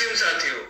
RCM साथियों,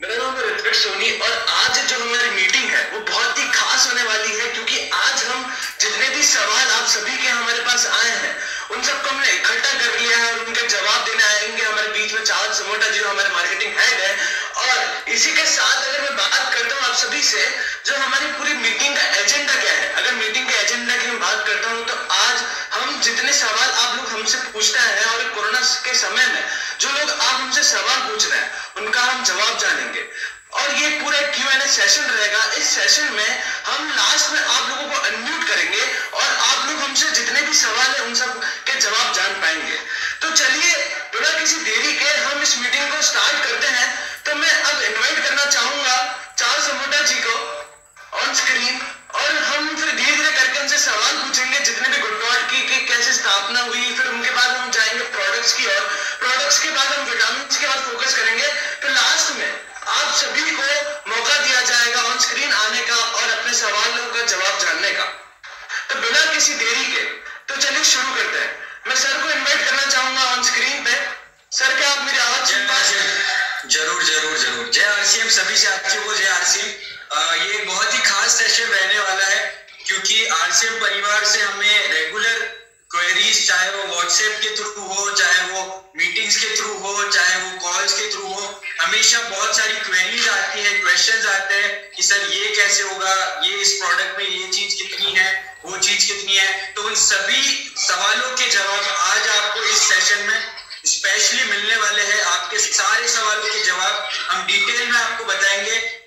मेरा नाम है ऋत्विक सोनी और आज जो हमारी मीटिंग है वो बहुत ही खास होने वाली है, क्योंकि आज हम जितने भी सवाल आप सभी के हमारे पास आए हैं उन सबको हमने इकट्ठा कर लिया है और उनके जवाब देने आएंगे हमारे बीच में चावल समोटा जी हमारे मार्केटिंग हेड है। और इसी के साथ अगर मैं बात करता हूँ आप सभी से, जो हमारी पूरी मीटिंग का एजेंडा क्या है, अगर मीटिंग के एजेंडा की मैं बात करता हूँ तो आज हम जितने सवाल आप लोग हमसे पूछते हैं और कोरोना के समय में जो लोग आप हमसे सवाल पूछ रहे हैं उनका हम जवाब जानेंगे और ये पूरा Q&A सेशन रहेगा। इस सेशन में हम लास्ट में आप लोगों को अनम्यूट करेंगे और आप लोग हमसे जितने भी सवाल है उन सब के जवाब जान पाएंगे। तो चलिए बिना किसी देरी के हम इस मीटिंग को स्टार्ट करते हैं। तो मैं अब इनवाइट करना चाहूंगा चावल समोटा जी को ऑन स्क्रीन और हम फिर धीरे धीरे करके उनसे सवाल पूछेंगे जितने भी गुडडॉट की कैसे स्थापना हुई, फिर उनके बाद हम जाएंगे प्रोडक्ट्स की और प्रोडक्ट्स के बाद हम विटामिन के बाद फोकस करेंगे। फिर लास्ट में आप सभी को मौका दिया जाएगा ऑन स्क्रीन आने का और अपने सवालों का जवाब जानने का। तो बिना किसी देरी के तो चलिए शुरू करते हैं। मैं सर को इनवाइट करना चाहूंगा ऑन स्क्रीन पे। सर क्या आप मेरी आवाज सुन पा रहे हैं? जरूर जरूर जरूर। जय आरसीएम सभी साथियों को, जय आरसीएम। ये बहुत ही खास सेशन रहने वाला है क्योंकि आरसीएम परिवार से हमें रेगुलर क्वेरीज, चाहे वो व्हाट्सएप के थ्रू हो, चाहे वो मीटिंग्स के थ्रू हो, चाहे वो कॉल्स के थ्रू हो, हमेशा बहुत सारी क्वेरीज आती है, क्वेश्चंस आते हैं कि सर ये कैसे होगा, ये इस प्रोडक्ट में ये चीज कितनी है, वो चीज कितनी है। तो उन सभी सवालों के जवाब आज आपको इस सेशन में स्पेशली मिलने वाले हैं। आपके सारे सवालों के जवाब हम डिटेल में आपको बताएंगे।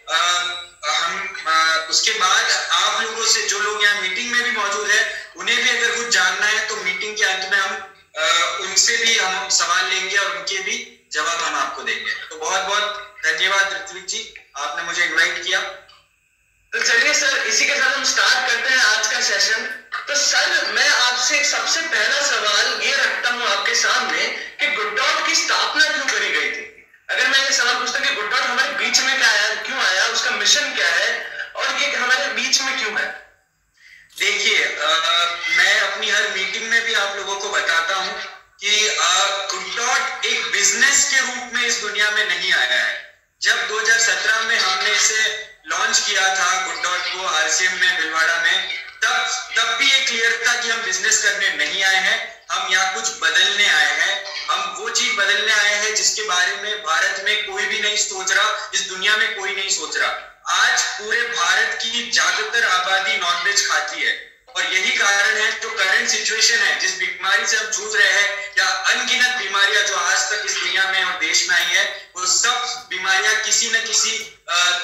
उसके बाद आप लोगों से, जो लोग यहाँ मीटिंग में भी मौजूद है, उन्हें भी अगर कुछ जानना है तो मीटिंग के अंत में हम उनसे भी हम सवाल लेंगे और उनके भी जवाब हम आपको देंगे। तो बहुत बहुत धन्यवाद ऋत्विक जी, आपने मुझे इनवाइट किया। तो चलिए सर, इसी के साथ हम स्टार्ट करते हैं आज का सेशन। तो सर मैं आपसे सबसे पहला सवाल ये रखता हूँ आपके सामने कि गुडडॉट की स्थापना क्यों करी गई थी। अगर मैं ये सवाल पूछता कि गुडडॉट हमारे बीच में क्या आया, क्यों आया, उसका मिशन क्या है और ये हमारे बीच में क्यों है। देखिए, मैं अपनी हर मीटिंग में भी आप लोगों को बताता हूँ कि गुडडॉट एक बिजनेस के रूप में इस दुनिया में नहीं आया है। जब 2017 में हमने इसे लॉन्च किया था गुडडॉट को आरसीएम में भिलवाड़ा में, तब भी ये क्लियर था कि हम बिजनेस करने नहीं आए हैं, हम यहाँ कुछ बदलने आए हैं। हम वो चीज बदलने आए हैं जिसके बारे में भारत में कोई भी नहीं सोच रहा, इस दुनिया में कोई नहीं सोच रहा। आज पूरे भारत की ज्यादातर आबादी नॉनवेज खाती है और यही कारण है जो करंट सिचुएशन है, जिस बीमारी से हम जूझ रहे हैं या अनगिनत बीमारियां जो आज तक इस दुनिया में और देश में आई है, वो सब बीमारियां किसी न किसी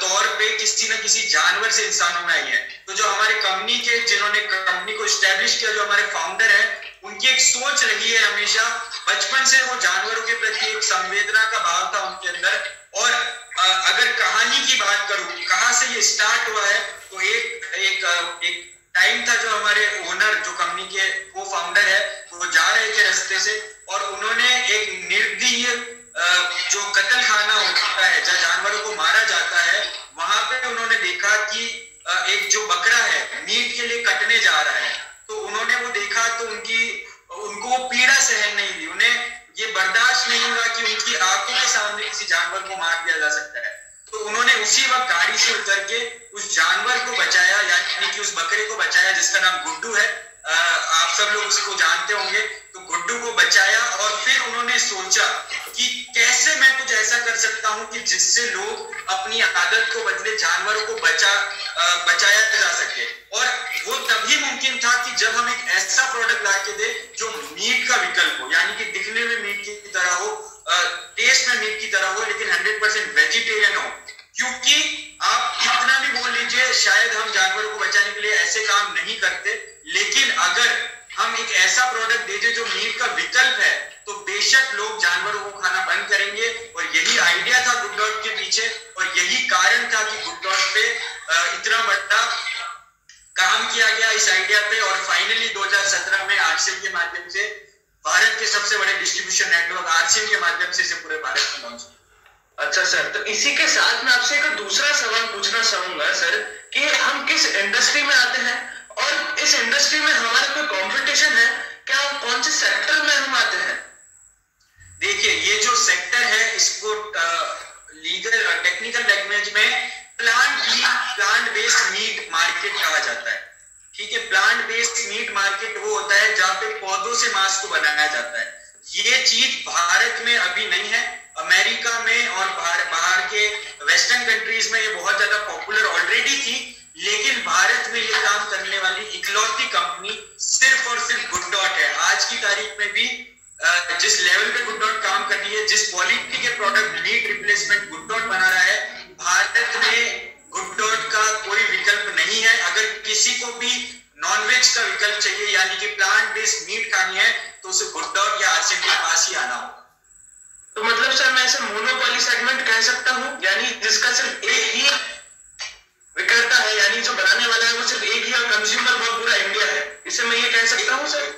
तौर पे किसी न किसी जानवर से इंसानों में आई है। तो जो हमारे कंपनी के, जिन्होंने कंपनी को एस्टेब्लिश किया, जो हमारे फाउंडर है, उनकी एक सोच रही है हमेशा, बचपन से वो जानवरों के प्रति एक संवेदना का भाव था उनके अंदर। और अगर कहानी की बात करूं, कहां से ये स्टार्ट हुआ है, तो एक टाइम था जो हमारे ओनर, जो कंपनी के को फाउंडर है, वो जा रहे थे रास्ते से और उन्होंने एक निर्दयी जो कत्ल खाना होता है, जहाँ जानवरों को मारा जाता है, वहां पे उन्होंने देखा कि एक जो बकरा है मीट के लिए कटने जा रहा है। तो उन्होंने वो देखा तो उनको पीड़ा सहन नहीं हुई, उन्हें ये बर्दाश्त नहीं हुआ कि उनकी आंखों के सामने किसी जानवर को मार दिया जा सकता है। तो उन्होंने उसी वक्त गाड़ी से उतर के उस जानवर को बचाया, यानी कि उस बकरे को बचाया जिसका नाम गुड्डू है। आप सब लोग उसको जानते होंगे। तो गुड्डू को बचाया और फिर उन्होंने सोचा कि कैसे मैं कुछ ऐसा कर सकता हूं कि जिससे लोग अपनी आदत को बदले, जानवरों को बचाया जा सके। और वो तभी मुमकिन था कि जब हम एक ऐसा प्रोडक्ट ला के दे जो मीट का विकल्प हो, यानी कि दिखने में मीट की तरह हो, टेस्ट में मीट की तरह हो, लेकिन 100% वेजिटेरियन हो। क्योंकि आप कितना भी बोल लीजिए, शायद हम जानवरों को बचाने के लिए ऐसे काम नहीं करते, लेकिन अगर हम एक ऐसा प्रोडक्ट दे दे जो मीट का विकल्प है, तो बेशक लोग जानवरों को खाना बंद करेंगे। और यही आइडिया था गुडडॉट के पीछे और यही कारण था कि गुडडॉट पे इतना बड़ा काम किया गया इस आइडिया पे। और फाइनली 2017 में आरसीएम के माध्यम से, भारत के सबसे बड़े डिस्ट्रीब्यूशन नेटवर्क आरसीएम के माध्यम से इसे पूरे भारत में लॉन्च। अच्छा सर, तो इसी के साथ मैं आपसे एक दूसरा सवाल पूछना चाहूंगा सर कि हम किस इंडस्ट्री में आते हैं और इस इंडस्ट्री में हमारा कोई कंपटीशन है क्या, कौन से सेक्टर में हम आते हैं। देखिए, ये जो सेक्टर है, इसको लीगल टेक्निकल लैंग्वेज में प्लांट बेस्ड मीट मार्केट कहा जाता है। ठीक है, प्लांट बेस्ड मीट मार्केट वो होता है जहाँ पे पौधों से मांस को बनाया जाता है। ये चीज भारत में अभी नहीं है, अमेरिका में और बाहर के वेस्टर्न कंट्रीज में ये बहुत ज्यादा पॉपुलर ऑलरेडी थी, लेकिन भारत में ये काम करने वाली इकलौती कंपनी सिर्फ और सिर्फ गुड डॉट है। आज की तारीख में भी जिस लेवल पे गुड डॉट काम कर रही है, जिस क्वालिटी के product meat replacement good dot बना रहा है, भारत में गुड डॉट का कोई विकल्प नहीं है। अगर किसी को भी नॉनवेज का विकल्प चाहिए यानी कि प्लांट बेस्ड मीट खानी है तो उसे गुड डॉट या आरसीएम के पास ही आना होगा। तो मतलब सर मैं इसे मोनोपोली सेगमेंट कह सकता हूँ, यानी जिसका सिर्फ एक ही विक्रेता है, यानी जो बनाने वाला है वो सिर्फ एक ही और कंज्यूमर बहुत पूरा इंडिया है, इसे मैं ये कह सकता हूँ सर?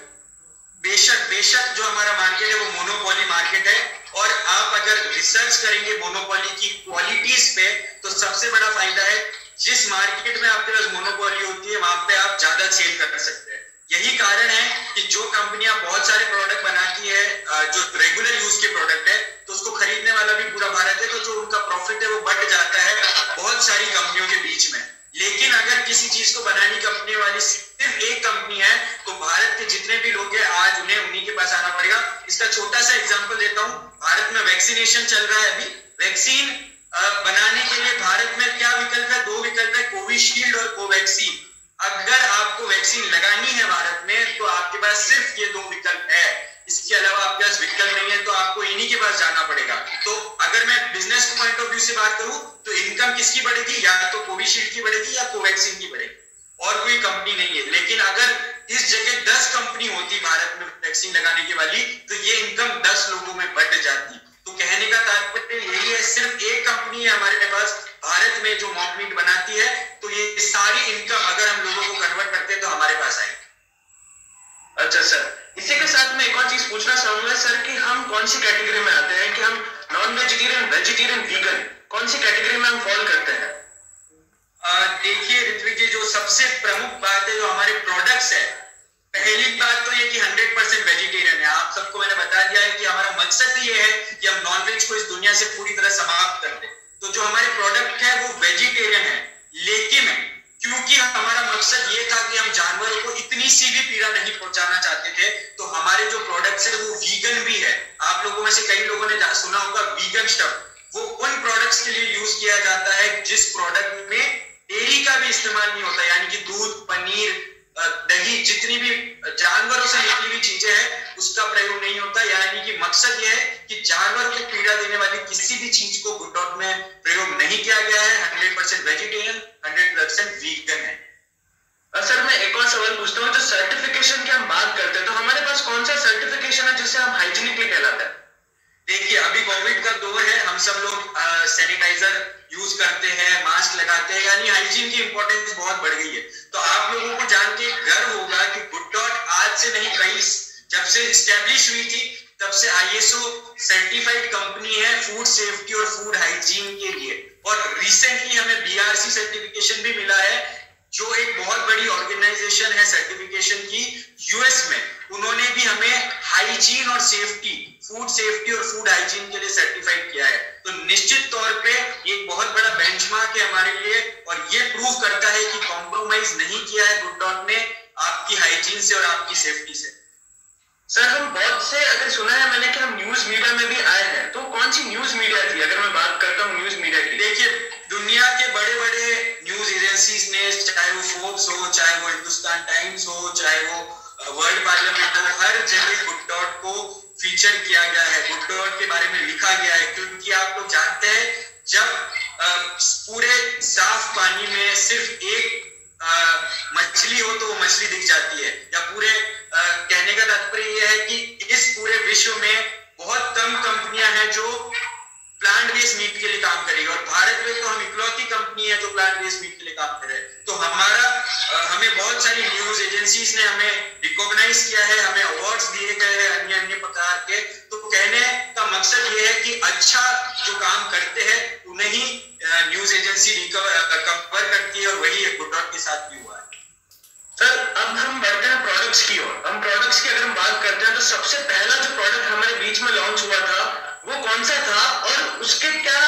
बेशक जो हमारा मार्केट है वो मोनोपोली मार्केट है, और आप अगर रिसर्च करेंगे मोनोपोली की क्वालिटीज पे तो सबसे बड़ा फायदा है जिस मार्केट में आपके पास मोनोपोली होती है वहां पे आप ज्यादा सेल कर सकते हैं। यही कारण है कि जो कंपनियां बहुत सारे प्रोडक्ट बनाती है जो रेगुलर यूज के प्रोडक्ट है तो उसको खरीदने वाला भी पूरा भारत है, तो जो उनका प्रॉफिट है वो बढ़ जाता है बहुत सारी कंपनियों के बीच में। लेकिन अगर किसी चीज को बनाने की अपने वाली सिर्फ एक कंपनी है तो भारत के जितने भी लोग हैं आज उन्हें उन्हीं के पास आना पड़ेगा। इसका छोटा सा एग्जांपल देता हूं, भारत में वैक्सीनेशन चल रहा है अभी, वैक्सीन बनाने के लिए भारत में क्या विकल्प है? 2 विकल्प है, कोविशील्ड और कोवैक्सीन। अगर आपको वैक्सीन लगानी है भारत में तो आपके पास सिर्फ ये 2 विकल्प है, इसके अलावा आपके पास विकल्प नहीं है, तो आपको इन्हीं के पास जाना पड़ेगा। तो अगर मैं बिजनेस पॉइंट ऑफ व्यू से बात करूं तो इनकम किसकी बढ़ेगी? या तो कोविशील्ड की बढ़ेगी या कोवैक्सीन की बढ़ेगी, और कोई कंपनी नहीं है। लेकिन अगर इस जगह 10 कंपनी होती भारत में वैक्सीन लगाने की वाली तो ये इनकम 10 लोगों में बढ़ जाती। तो कहने का तात्पर्य यही है, सिर्फ एक कंपनी है हमारे पास भारत में जो मॉक मीट बनाती है, तो ये सारी इनकम अगर हम लोगों को कन्वर्ट करते हैं तो हमारे पास आएगी। अच्छा सर, इसी के साथ मैं एक और चीज पूछना चाहूंगा सर कि हम कौन सी कैटेगरी में आते हैं, कि हम नॉन वेजिटेरियन, वेजिटेरियन, वीगन, कौन सी कैटेगरी में हम फॉल करते हैं? देखिए ऋत्विक जी, जो सबसे प्रमुख बात है जो हमारे प्रोडक्ट्स है, पहली बात तो ये कि 100% वेजिटेरियन है। आप सबको मैंने बता दिया है कि हमारा मकसद ये है कि हम नॉनवेज को इस दुनिया से पूरी तरह समाप्त कर दें। तो जो हमारे प्रोडक्ट है वो वेजिटेरियन है, लेकिन क्योंकि हमारा मकसद ये था कि हम जानवरों को इतनी सी भी पीड़ा नहीं पहुंचाना चाहते थे, तो हमारे जो प्रोडक्ट्स है वो वीगन भी है। आप लोगों में से कई लोगों ने सुना होगा वीगन स्टफ, वो उन प्रोडक्ट्स के लिए यूज किया जाता है जिस प्रोडक्ट में डेयरी का भी इस्तेमाल नहीं होता, यानी कि दूध, पनीर, दही, जितनी भी जानवरों से निकली हुई चीजें हैं उसका प्रयोग नहीं होता। यानी कि मकसद यह है कि जानवर को पीड़ा देने वाली किसी भी चीज को गुड डॉट में प्रयोग नहीं किया गया है। 100% वेजिटेरियन, 100% वीगन है। सर मैं एक और सवाल पूछता हूँ, जो सर्टिफिकेशन की हम बात करते हैं तो हमारे पास कौन सा सर्टिफिकेशन है जिससे हम हाइजीनिकली कहलाते हैं? देखिए अभी कोविड का दौर है, हम सब लोग सैनिटाइजर यूज करते हैं, मास्क लगाते हैं, यानी हाइजीन की इंपॉर्टेंस बहुत बढ़ गई है। तो आप लोगों को जान के गर्व होगा कि गुड डॉट आज से नहीं, कई जब से एस्टेब्लिश हुई थी तब से ISO सर्टिफाइड कंपनी है फूड सेफ्टी और फूड हाइजीन के लिए। और रिसेंटली हमें BRC सर्टिफिकेशन भी मिला है, जो एक बहुत बड़ी ऑर्गेनाइजेशन है सर्टिफिकेशन की US में। उन्होंने भी हमें हाइजीन और सेफ्टी, फूड सेफ्टी और फूड हाइजीन के लिए सर्टिफाइड किया है। तो निश्चित तौर पे एक बहुत बड़ा बेंचमार्क है हमारे लिए, और ये प्रूव करता है कि कॉम्प्रोमाइज नहीं किया है गुड डॉट ने आपकी हाइजीन से और आपकी सेफ्टी से। सर हम बहुत से, अगर सुना है मैंने कि हम न्यूज मीडिया में भी आए हैं, तो कौन सी न्यूज मीडिया थी? अगर मैं बात करता हूँ न्यूज मीडिया की, देखिए दुनिया के बड़े बड़े न्यूज एजेंसीज ने, चाहे वो फोर्ब्स हो, चाहे वो हिंदुस्तान टाइम्स हो, चाहे वो वर्ल्ड पार्लियामेंट हो, हर जगह गुड डॉट को फीचर किया गया है, गुड डॉट के बारे में लिखा गया है। क्योंकि आप लोग जानते हैं जब पूरे साफ पानी में सिर्फ एक मछली हो तो वो मछली दिख जाती है, या पूरे कहने का तात्पर्य यह है कि इस पूरे विश्व में बहुत कम कंपनियां हैं जो प्लांट बेस्ड मीट के लिए काम करेगी, और भारत में तो हम इकलौती कंपनी है जो प्लांट बेस्ड मीट के लिए काम कर रहे हैं। तो हमें बहुत सारी न्यूज एजेंसीज ने हमें रिकॉग्नाइज किया है, हमें अवार्ड्स दिए गए हैं अन्य अन्य प्रकार के। तो कहने का मकसद ये है कि अच्छा जो काम करते हैं उन्हें ही न्यूज एजेंसी कवर करती है, और वही गुड डॉट के साथ भी हुआ है। सर अब हम बढ़ते हैं प्रोडक्ट्स की ओर। हम प्रोडक्ट्स की अगर हम बात करते हैं तो सबसे पहला जो प्रोडक्ट हमारे बीच में लॉन्च हुआ था वो कौन सा था, और उसके क्या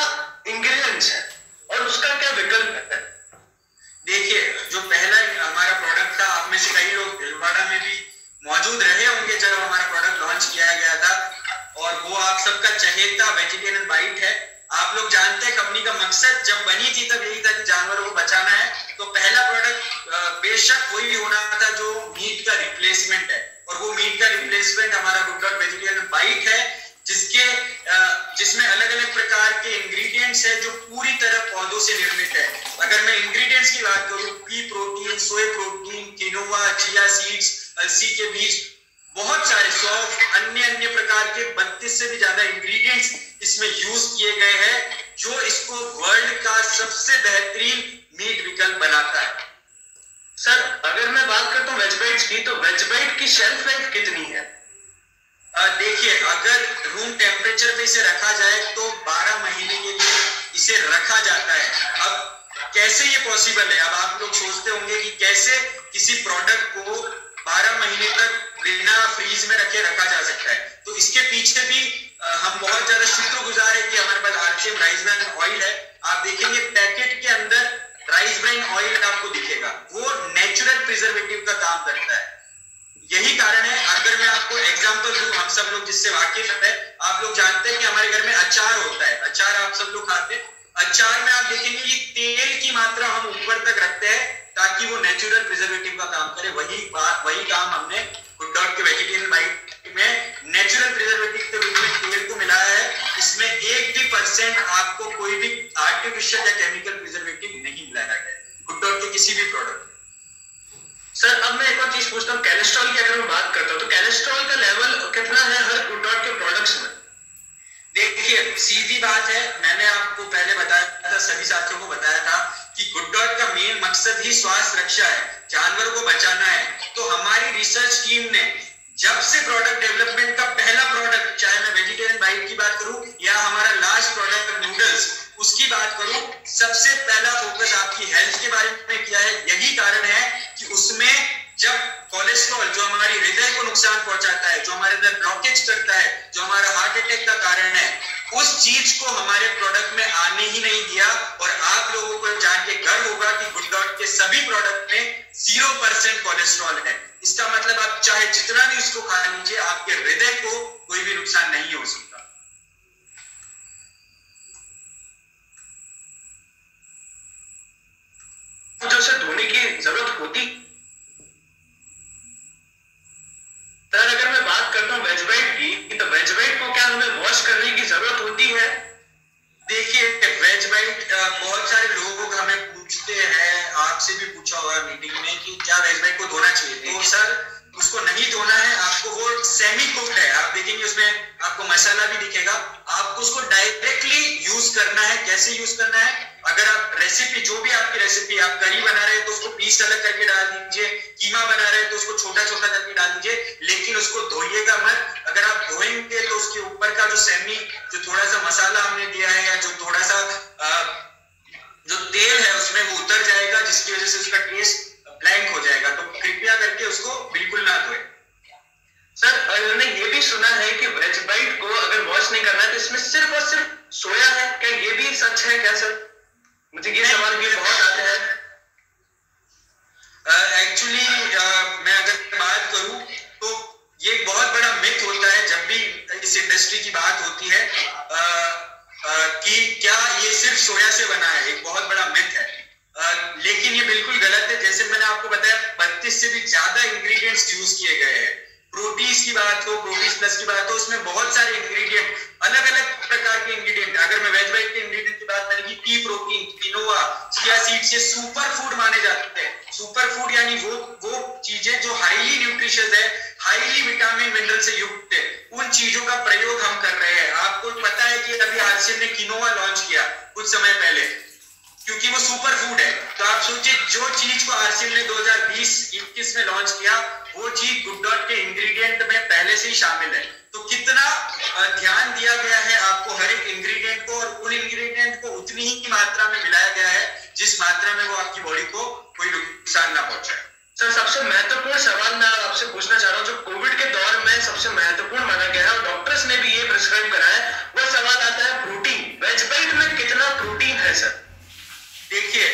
आप लोग जानते हैं कंपनी का मकसद जब बनी थी तब यही था कि जानवरों को बचाना है। तो पहला प्रोडक्ट बेशक वही होना था जो मीट का रिप्लेसमेंट है, और वो मीट का रिप्लेसमेंट हमारा गुड डॉट वेजिटेरियन बाइट है, जिसमें अलग अलग प्रकार के इंग्रेडिएंट्स है जो पूरी तरह पौधों से निर्मित है। अगर मैं इंग्रेडिएंट्स की बात करूं, P protein, soya protein, quinoa, chia seeds, अलसी के बीज, बहुत सारे सौंफ, अन्य प्रकार के 32 से भी ज्यादा इंग्रेडिएंट्स इसमें यूज किए गए हैं, जो इसको वर्ल्ड का सबसे बेहतरीन मीट विकल्प बनाता है। सर अगर मैं बात करता हूँ वेजबाइट्स की, तो वेजबाइट की शेल्फ लाइफ कितनी है? देखिए, अगर रूम टेम्परेचर पे इसे रखा जाए तो 12 महीने के लिए इसे रखा जाता है। अब कैसे ये पॉसिबल है? अब आप लोग सोचते होंगे कि कैसे किसी प्रोडक्ट को 12 महीने तक बिना फ्रीज में रखे रखा जा सकता है। तो इसके पीछे भी हम बहुत ज्यादा शुक्रगुजार है कि हमारे पास आरसीएम राइस ब्रान ऑयल है। आप देखेंगे पैकेट के अंदर राइस ब्रान ऑयल आपको दिखेगा, वो नेचुरल प्रिजर्वेटिव का काम करता है। यही कारण है, अगर मैं आपको एग्जांपल दूं, हम सब लोग जिससे वाकिफ है, आप लोग जानते हैं कि हमारे घर में अचार होता है, अचार आप सब लोग खाते हैं। अचार में आप देखेंगे कि तेल की मात्रा हम ऊपर तक रखते हैं ताकि वो नेचुरल प्रिजर्वेटिव का काम करे। वही काम हमने गुड डॉट के वेजिटेरियन बाइट में नेचुरल प्रिजर्वेटिव के रूप में तेल को मिलाया है। इसमें 1% आपको कोई भी आर्टिफिशियल या केमिकल प्रिजर्वेटिव नहीं मिलाया गया है गुड डॉट के किसी भी प्रोडक्ट। सर अब मैं एक और चीज पूछता हूँ, कोलेस्ट्रॉल की अगर मैं बात करता हूँ तो कोलेस्ट्रॉल का लेवल कितना है हर गुड डॉट के प्रोडक्ट्स में? देखिए, सीधी बात है, मैंने आपको पहले बताया था, सभी साथियों को बताया था कि गुड डॉट का मेन मकसद ही स्वास्थ्य रक्षा है, जानवरों को बचाना है। तो हमारी रिसर्च टीम ने जब से प्रोडक्ट डेवलपमेंट का पहला प्रोडक्ट, चाहे मैं वेजिटेरियन बाइट की बात करूं या हमारा लास्ट प्रोडक्ट नूडल्स उसकी बात करूं, सबसे पहला फोकस आपकी हेल्थ के बारे में किया है। यही कारण है कि उसमें जब कोलेस्ट्रॉल जो हमारी हृदय को नुकसान पहुंचाता है, जो हमारे अंदर ब्लॉकेज करता है, जो हमारा हार्ट अटैक का कारण है, उस चीज को हमारे प्रोडक्ट में आने ही नहीं दिया। और आप लोगों को जान के गर्व होगा कि गुड डॉट के सभी प्रोडक्ट में 0% कोलेस्ट्रॉल है। इसका मतलब आप चाहे जितना भी उसको खा लीजिए, आपके हृदय को कोई भी नुकसान नहीं हो सकता। जो उसे धोने की जरूरत होती, सर अगर मैं बात करता हूँ वेजबाइट की, तो वेजबाइट को क्या हमें वॉश करने की जरूरत होती है? देखिए, वेजबाइट बहुत सारे लोग हमें पूछते हैं, आपसे भी पूछा होगा मीटिंग में कि क्या वेजबाइट को धोना चाहिए। तो सर उसको नहीं धोना है, आपको वो सेमी कुक्ड है, आप देखेंगे उसमें आपको मसाला भी दिखेगा, आपको उसको डायरेक्टली यूज करना है। कैसे यूज करना है? अगर आप रेसिपी, जो भी आपकी रेसिपी, आप करी बना रहे हैं तो उसको पीस अलग करके डाल दीजिए, कीमा बना रहे हैं तो उसको छोटा छोटा करके डाल दीजिए, लेकिन उसको धोइएगा मत। अगर आप धोएंगे तो उसके ऊपर का जो सेमी, जो थोड़ा सा मसाला हमने दिया है या जो थोड़ा सा जो तेल है उसमें वो उतर जाएगा, जिसकी वजह से उसका टेस्ट ब्लैंक हो जाएगा। तो कृपया करके उसको बिल्कुल ना धोएं। सर मैंने ये भी सुना है कि वेजबाइट को अगर वॉश नहीं करना है तो इसमें सिर्फ और सिर्फ सोया है, क्या ये भी सच है क्या सर? मुझे ये सवाल भी बहुत आते हैं। एक्चुअली मैं अगर बात करूं तो ये एक बहुत बड़ा मिथ होता है जब भी इस इंडस्ट्री की बात होती है कि क्या ये सिर्फ सोया से बना है, एक बहुत बड़ा मिथ है। लेकिन ये बिल्कुल गलत है। जैसे मैंने आपको बताया, 32 से भी ज्यादा इंग्रेडिएंट्स यूज किए गए हैं। प्रोटीज की बात हो, प्रोटीज प्लस की बात हो, उसमें बहुत सारे इंग्रेडिएंट, अलग अलग प्रकार के इंग्रेडिएंट। अगर मैं वेजबाइट के इंग्रेडिएंट की बात करें, P protein, quinoa, chia seeds, ये सुपर फूड माने जाते हैं। सुपर फूड यानी वो चीजें जो हाईली न्यूट्रिशियस है, हाईली विटामिन मिनरल से युक्त है, उन चीजों का प्रयोग हम कर रहे हैं। आपको पता है कि अभी आरसीएम ने किनोवा लॉन्च किया कुछ समय पहले, क्योंकि वो सुपर फूड है। तो आप सोचिए, जो चीज को आरसीएम ने 2020-21 में लॉन्च किया, वो चीज गुड डॉट के इंग्रेडिएंट में पहले से ही शामिल है। तो कितना ध्यान दिया गया है आपको हर एक इंग्रेडिएंट को, और उन इंग्रेडिएंट को उतनी ही मात्रा में मिलाया गया है जिस मात्रा में वो आपकी बॉडी को कोई नुकसान ना पहुंचाए। सर सबसे महत्वपूर्ण सवाल मैं आपसे पूछना चाह रहा हूँ, जो कोविड के दौर में सबसे महत्वपूर्ण माना गया है और डॉक्टर्स ने भी ये प्रिस्क्राइब करा है, वो सवाल आता है प्रोटीन। वेजबाइट में कितना प्रोटीन है सर? देखिए,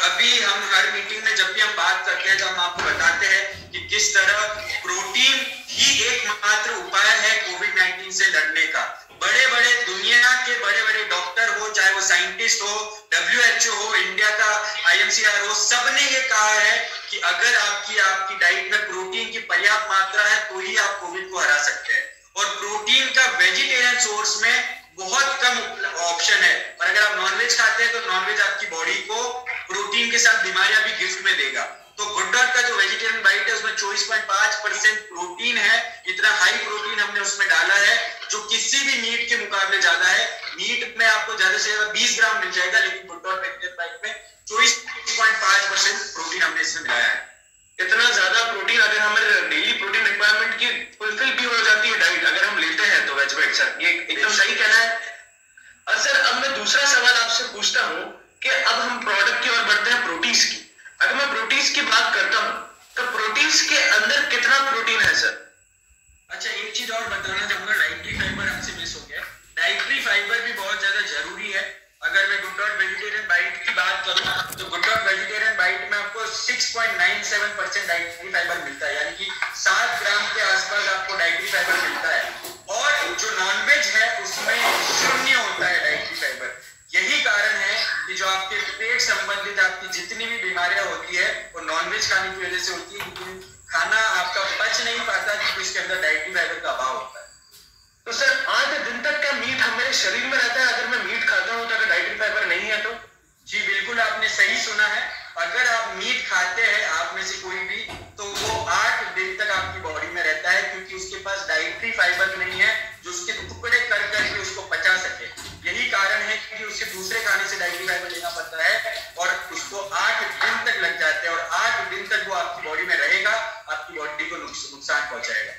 अभी हम हर मीटिंग में जब भी हम बात करते हैं तो हम आपको बताते हैं कि किस तरह प्रोटीन ही एकमात्र उपाय है कोविड-19 से लड़ने का। बड़े बड़े दुनिया के बड़े बड़े डॉक्टर हो साइंटिस्ट हो, WHO हो, इंडिया का IMCR हो, सबने ये कहा है कि अगर आपकी डाइट में प्रोटीन की पर्याप्त मात्रा है तो ही आप कोविड को हरा सकते हैं। और प्रोटीन का वेजिटेरियन सोर्स में बहुत कम ऑप्शन है, और अगर आप नॉनवेज खाते हैं तो नॉनवेज आपकी बॉडी को प्रोटीन के साथ बीमारियां भी गिफ्ट में देगा। तो गुड डॉट का जो वेजिटेरियन डाइट है उसमें 24.5% प्रोटीन है। इतना हाई प्रोटीन हमने उसमें डाला है जो किसी भी मीट के मुकाबले ज्यादा है। मीट में आपको ज्यादा से ज्यादा 20 ग्राम मिल जाएगा, लेकिन गुड डॉट वेजिटेरियन डाइट में 24.5% प्रोटीन हमने इसमें मिलाया है। इतना ज्यादा प्रोटीन अगर हमारे डेली प्रोटीन रिक्वायरमेंट की फुलफिल भी हो जाती है डाइट अगर हम लेते हैं तो वेज वेट सर, ये एकदम सही कहना है। और सर अब मैं दूसरा सवाल आपसे पूछता हूँ कि अब हम प्रोडक्ट की ओर बढ़ते हैं, प्रोटीन्स की। अगर मैं प्रोटीन्स की बात करता हूँ तो प्रोटीन्स के अंदर कितना प्रोटीन है सर? अच्छा, एक चीज और बताना चाहूंगा, डाइटरी फाइबर हमसे मिस हो गया। डाइटरी फाइबर भी बहुत ज्यादा जरूरी है। अगर मैं गुड डॉट वेजिटेरियन डाइट की बात करूं तो गुड डॉट वेजिटेरियन डाइट में आपको 6.97% डाइटरी फाइबर मिलता है, यानी कि 7 ग्राम के आसपास आपको डाइटरी फाइबर मिलता है। और जो नॉनवेज है उसमें 0 होता है डाइटरी फाइबर। यही कारण है कि जो आपके पेट संबंधित आपकी जितनी भी बीमारियां होती है वो नॉनवेज खाने की वजह से होती है, क्योंकि खाना आपका पच नहीं पाता क्योंकि इसके अंदर डाइटरी फाइबर का अभाव होता है। तो सर 8 दिन तक क्या मीट हमारे शरीर में रहता है अगर मैं मीट खाता हूं तो अगर डाइटरी फाइबर नहीं है तो? जी बिल्कुल, आपने सही सुना है। अगर आप मीट खाते हैं, आप में से कोई भी, तो वो 8 दिन तक आपकी बॉडी में रहता है, क्योंकि उसके पास डाइटरी फाइबर नहीं है जो उसके टुकड़े कर करके उसको पचा सके। यही कारण है कि उसे दूसरे खाने से डाइटरी फाइबर लेना पड़ता है और उसको 8 दिन तक लग जाते हैं, और 8 दिन तक वो आपकी बॉडी में रहेगा, आपकी बॉडी को नुकसान पहुंचाएगा।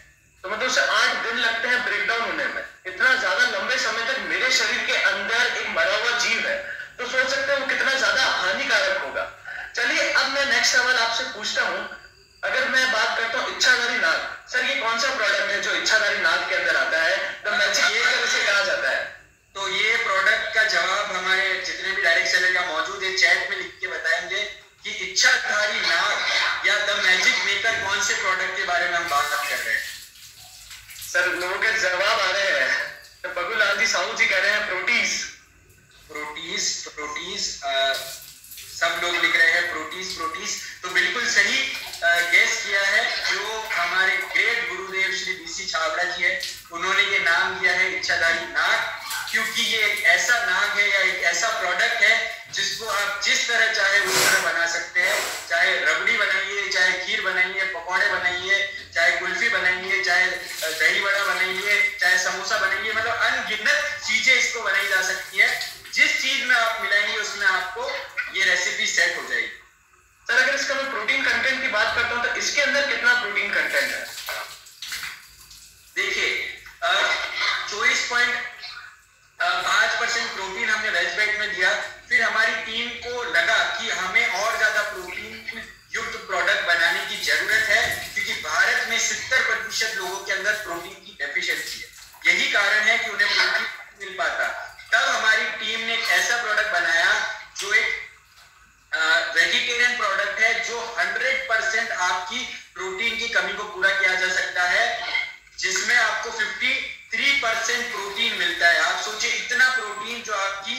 तो मतलब उसे 8 दिन लगते हैं ब्रेकडाउन होने में। इतना ज्यादा लंबे समय तक मेरे शरीर के अंदर एक मरा हुआ जीव है, तो सोच सकते हैं वो कितना ज्यादा हानिकारक होगा। चलिए अब मैं नेक्स्ट सवाल आपसे पूछता हूँ। अगर मैं बात करता हूँ इच्छाधारी नाग, सर ये कौन सा प्रोडक्ट है जो इच्छाधारी नाग के अंदर आता है? द मैजिक ये उसे कहा जाता है। तो ये प्रोडक्ट का जवाब हमारे जितने भी डायरेक्ट सेलर या मौजूद है चैट में लिख के बताएंगे कि इच्छाधारी नाग या द मैजिक मेकर कौन से प्रोडक्ट के बारे में हम बात कर रहे हैं। सर लोगों के जवाब आ रहे हैं, तो बगुलाल जी साहू जी कह रहे हैं प्रोटीज। सब लोग लिख रहे हैं प्रोटीज। तो बिल्कुल सही गेस किया है। जो हमारे ग्रेट गुरुदेव श्री BC छाबड़ा जी है, उन्होंने ये नाम दिया है इच्छाधारी नाग, क्योंकि ये एक ऐसा नाग है या एक ऐसा प्रोडक्ट है जिसको आप जिस तरह चाहे उस तरह बना सकते हैं। चाहे रबड़ी बनाइए, चाहे खीर बनाइए, पकौड़े बनाइए, चाहे कुल्फी बनाइए, चाहे दही बड़ा बनाइए, चाहे समोसा बनाइए, मतलब अनगिनत चीजें इसको बनाई जा सकती है। जिस चीज में आप मिलाएंगे उसमें आपको ये रेसिपी सेट हो जाएगी। सर अगर इसका मैं प्रोटीन कंटेंट की बात करता हूं तो इसके अंदर कितना प्रोटीन कंटेंट है? देखिए 24.5% प्रोटीन हमने वेज डाइट में दिया। फिर हमारी टीम को लगा कि हमें और ज्यादा प्रोटीन युक्त प्रोडक्ट बनाने की जरूरत है, क्योंकि भारत में 70% लोगों के अंदर प्रोटीन की डेफिशिएंसी है। यही कारण है कि उन्हें प्रोटीन मिल पाता। तब हमारी टीम ने एक ऐसा प्रोडक्ट बनाया जो एक वेजिटेरियन प्रोडक्ट है, जो 100% आपकी प्रोटीन की कमी को पूरा किया जा सकता है, जिसमें आपको 53% प्रोटीन मिलता है। आप सोचिए इतना प्रोटीन जो आपकी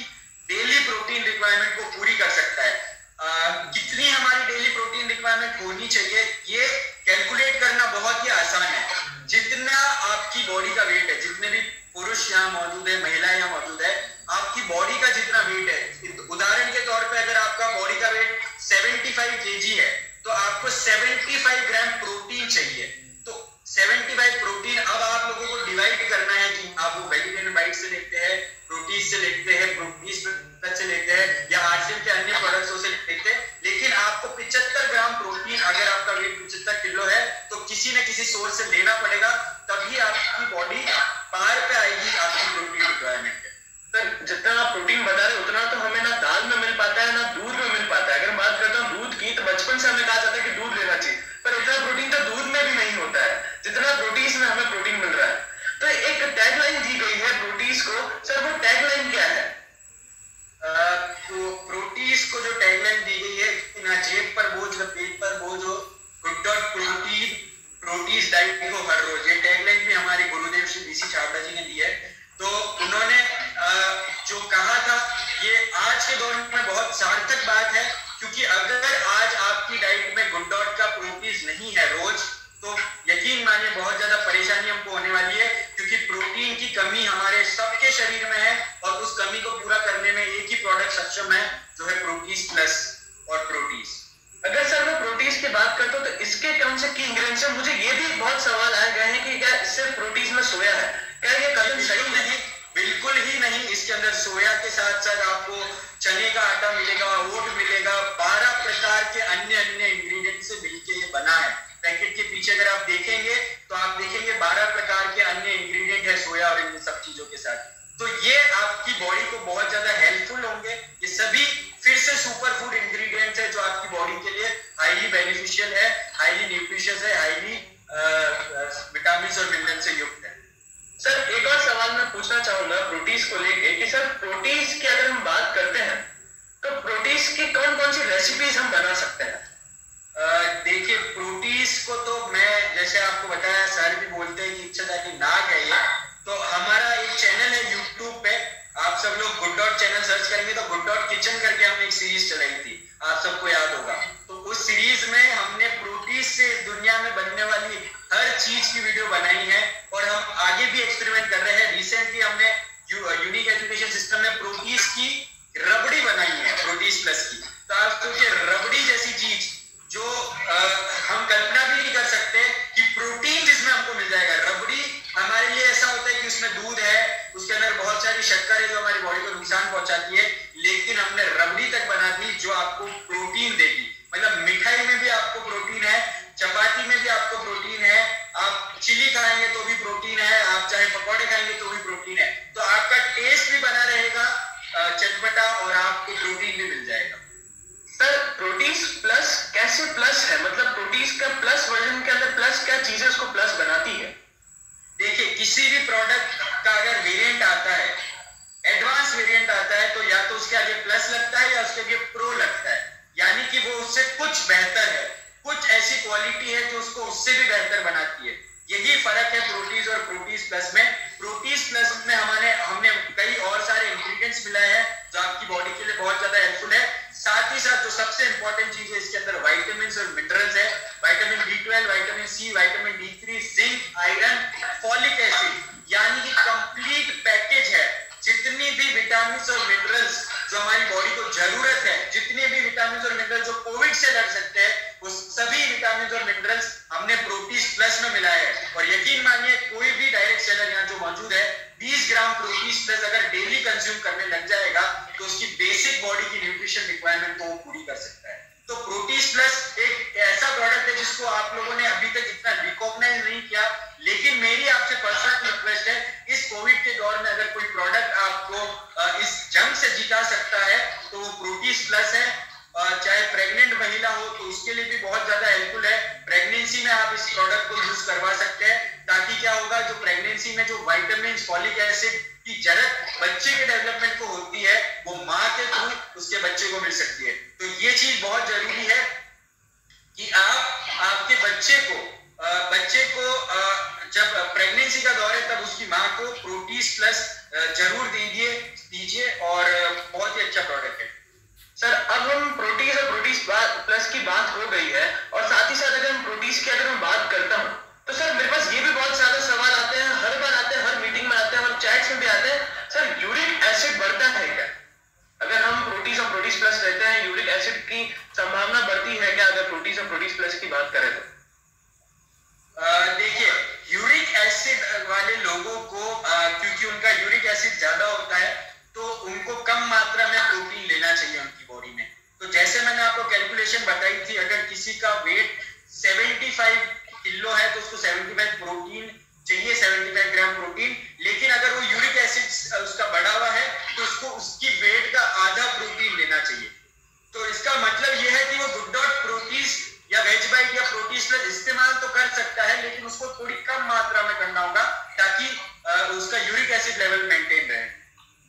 डेली प्रोटीन रिक्वायरमेंट को पूरी कर सकता है। कितनी हमारी डेली प्रोटीन रिक्वायरमेंट होनी चाहिए ये कैलकुलेट करना बहुत ही आसान है। जितना आपकी बॉडी का वेट है, जितने भी पुरुष यहाँ मौजूद है, महिला यहाँ मौजूद है, आपकी बॉडी का जितना वेट है, उदाहरण के तौर पे अगर आपका बॉडी का वेट 75 kg है तो आपको 75 ग्राम प्रोटीन चाहिए। तो 75 प्रोटीन अब आप लोगों को डिवाइड करना है कि आप वो वेजिटेरियन डाइट से लेते हैं, प्रोटीन से लेते हैं, प्रोटीन से लेते हैं या आरसीएम के अन्य प्रोडक्ट्स से लेते हैं, लेकिन आपको 75 ग्राम प्रोटीन, अगर आपका वेट 75 किलो है तो किसी न किसी सोर्स से लेना पड़ेगा, तभी आपकी बॉडी पार पे आएगी आपकी प्रोटीन रिक्वायरमेंट। सर जितना आप प्रोटीन बता रहे उतना तो हमें ना दाल में मिल पाता है ना दूध में मिल पाता है। अगर बात करता हूँ दूध की, तो बचपन से हमें कहा जाता है कि दूध लेना चाहिए, पर उतना प्रोटीन तो दूध में भी नहीं होता है जितना प्रोटीन में हमें प्रोटीन मिल रहा है। तो एक टैगलाइन दी गई है प्रोटीन को, सर वो टैगलाइन क्या है? तो प्रोटीन को जो टैगलाइन दी गई है, ना जेब पर बोझ ना पेट पर बोझ हो, गुड डॉट प्रोटीन डाइट को हर रोज, ये टैगलाइन भी हमारे गुरुदेव श्री BC छाबड़ा जी ने दी है। तो उन्होंने जो कहा था ये आज के दौर में बहुत सार्थक बात है, क्योंकि अगर आज आपकी डाइट में गुड डॉट का प्रोटीन नहीं है रोज, तो यकीन मानिए बहुत ज्यादा परेशानी हमको होने वाली है, क्योंकि प्रोटीन की कमी हमारे सबके शरीर में है और उस कमी को पूरा करने में एक ही प्रोडक्ट सक्षम है, जो है प्रोटीज प्लस और प्रोटीज। अगर सर मैं प्रोटीज की बात करता हूँ तो इसके कौन से की इंग्रेडिएंट्स है? मुझे ये भी बहुत सवाल आए गए हैं कि क्या इससे प्रोटीज में सोया है, क्या ये कदम सही नहीं? बिल्कुल ही नहीं। इसके अंदर सोया के साथ साथ आपको चने का आटा मिलेगा, ओट मिलेगा, 12 प्रकार के अन्य अन्य इंग्रेडिएंट से मिलके ये बना है। पैकेट के पीछे अगर आप देखेंगे तो आप देखेंगे 12 प्रकार के अन्य इंग्रेडिएंट है सोया और इन सब चीजों के साथ। तो ये आपकी बॉडी को बहुत ज्यादा हेल्पफुल होंगे। ये सभी फिर से सुपर फूड इंग्रेडिएंट्स है जो आपकी बॉडी के लिए हाईली बेनिफिशियल है, हाईली न्यूट्रिशियस है, हाईली विटामिन और मिनरल से युक्त है। सर एक और सवाल मैं पूछना चाहूंगा प्रोटीज को लेके कि सर प्रोटीज की अगर हम बात करते हैं तो प्रोटीज की कौन कौन सी रेसिपीज हम बना सकते हैं? देखिए, प्रोटीज को तो मैं जैसे आपको बताया, सर भी बोलते हैं कि इच्छाधारी नाग है ये। तो हमारा एक चैनल है यूट्यूब पे, आप सब लोग गुड डॉट चैनल सर्च करेंगे तो गुड डॉट किचन करके हमने एक सीरीज चलाई थी, आप सबको याद होगा। तो उस सीरीज में हमने प्रोटीज से दुनिया में बनने वाली हर चीज की वीडियो बनाई है और हम आगे भी एक्सपेरिमेंट कर रहे हैं। रिसेंटली हमने यूनिक एजुकेशन सिस्टम में प्रोटीज की रबड़ी बनाई है, प्रोटीज प्लस की। तो आप सोचिए, रबड़ी जैसी चीज जो हम कल्पना भी नहीं कर सकते कि प्रोटीन जिसमें हमको मिल जाएगा। रबड़ी हमारे लिए ऐसा होता है कि उसमें दूध है, उसके अंदर बहुत सारी शक्कर है जो हमारी बॉडी को नुकसान पहुंचाती है, लेकिन हमने रबड़ी तक बना दी जो आपको प्रोटीन देगी। मतलब मिठाई में भी आपको प्रोटीन है, चपाती में भी आपको प्रोटीन है, आप चिली खाएंगे तो भी प्रोटीन है, आप चाहे पकौड़े खाएंगे तो भी प्रोटीन है। तो आपका टेस्ट भी बना रहेगा चटपटा और आपको प्रोटीन भी मिल जाएगा। सर प्रोटीज प्लस कैसे प्लस है? मतलब प्रोटीज का प्लस वर्जन के अंदर प्लस क्या चीजें उसको प्लस बनाती है? देखिए, किसी भी प्रोडक्ट का अगर वेरिएंट आता है, एडवांस वेरिएंट आता है, तो या तो उसके आगे प्लस लगता है या उसके आगे प्रो लगता है, यानी कि वो उससे कुछ बेहतर है, कुछ ऐसी क्वालिटी है जो उसको उससे भी बेहतर बनाती है। यही फर्क है प्रोटीज और प्रोटीज प्लस में। प्रोटीज प्लस में हमने कई और सारे इंग्रेडिएंट्स मिलाए हैं जो आपकी बॉडी के लिए बहुत ज्यादा हेल्पफुल है। साथ ही साथ जो सबसे इंपॉर्टेंट चीज है, इसके अंदर विटामिन और मिनरल्स है, vitamin B12, vitamin C, vitamin D3, zinc, iron, folic acid, यानी कि कंप्लीट पैकेज है। जितनी भी विटामिन और मिनरल्स जो हमारी बॉडी को जरूरत है, जितने भी विटामिन और मिनरल्स जो कोविड से लड़ सकते हैं, वो सभी विटामिन और मिनरल्स हमने प्रोटीज प्लस में मिलाया है। और यकीन मानिए, कोई भी डायरेक्ट सेलर यहाँ जो मौजूद है 20 ग्राम प्रोटीज प्लस अगर डेली कंज्यूम करने लग जाएगा तो उसकी बेसिक बॉडी की न्यूट्रिशन रिक्वायरमेंट को वो पूरी कर सकता है। तो प्रोटीज प्लस एक ऐसा प्रोडक्ट है जिसको आप लोगों ने अभी तक इतना रिकॉग्नाइज नहीं किया, लेकिन मेरी आपसे पर्सनल रिक्वेस्ट है, इस कोविड के दौर में अगर कोई प्रोडक्ट आपको इस जंग से जिता सकता है तो वो प्रोटीज प्लस है। चाहे प्रेग्नेंट महिला हो तो उसके लिए भी बहुत ज्यादा हेल्पफुल है। प्रेगनेंसी में आप इस प्रोडक्ट को यूज करवा सकते हैं, ताकि क्या होगा, जो प्रेगनेंसी में जो विटामिन, फॉलिक एसिड की जरूरत बच्चे के डेवलपमेंट को होती है, वो माँ के थ्रू उसके बच्चे को मिल सकती है। तो ये चीज बहुत जरूरी है कि आप आपके बच्चे को जब प्रेगनेंसी का दौर है तब उसकी माँ को प्रोटीज प्लस जरूर दीजिए और बहुत ही अच्छा प्रोडक्ट है। सर अब हम प्रोटीज और प्रोटीज प्लस की बात हो गई है, और साथ ही साथ अगर हम प्रोटीज की अगर मैं बात करता हूँ तो सर मेरे पास ये भी बहुत ज्यादा सवाल आते हैं, हर बार आते हैं, हर मीटिंग में आते हैं, हर चैट्स में भी आते हैं, सर यूरिक एसिड बढ़ता है क्या अगर हम प्रोटीज और प्रोटीज प्लस लेते हैं? यूरिक एसिड की संभावना बढ़ती है क्या अगर प्रोटीज और प्रोटीज प्लस की बात करें तो? देखिए, यूरिक एसिड वाले लोगों को क्योंकि उनका यूरिक एसिड ज्यादा होता है तो उनको कम मात्रा में प्रोटीन लेना चाहिए उनकी बॉडी में। तो जैसे मैंने आपको कैलकुलेशन बताई थी, अगर किसी का वेट 75 किलो है तो उसको 75 प्रोटीन चाहिए, 75 ग्राम प्रोटीन। लेकिन अगर वो यूरिक एसिड उसका बढ़ा हुआ है तो उसको उसकी वेट का आधा प्रोटीन लेना चाहिए। तो इसका मतलब यह है कि वो गुड डॉट प्रोटीज या वेज बाइट या प्रोटीज प्लस इस्तेमाल तो कर सकता है, लेकिन उसको थोड़ी कम मात्रा में करना होगा ताकि उसका यूरिक एसिड लेवल मेंटेन रहे।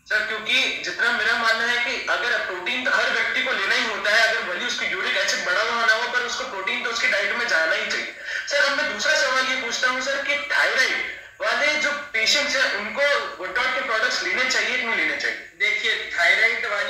सर क्योंकि जितना मेरा मानना है कि अगर प्रोटीन तो हर व्यक्ति को लेना ही होता है, अगर भले उसको यूरिक एसिड बढ़ा हुआ ना हो, पर उसको प्रोटीन तो उसकी डाइट में जाना ही चाहिए। सर अब मैं दूसरा सवाल ये पूछता हूँ सर कि थायराइड वाले जो पेशेंट्स हैं उनको गुड डॉट के प्रोडक्ट्स लेने चाहिए कि नहीं लेने चाहिए? देखिए, थायराइड वाली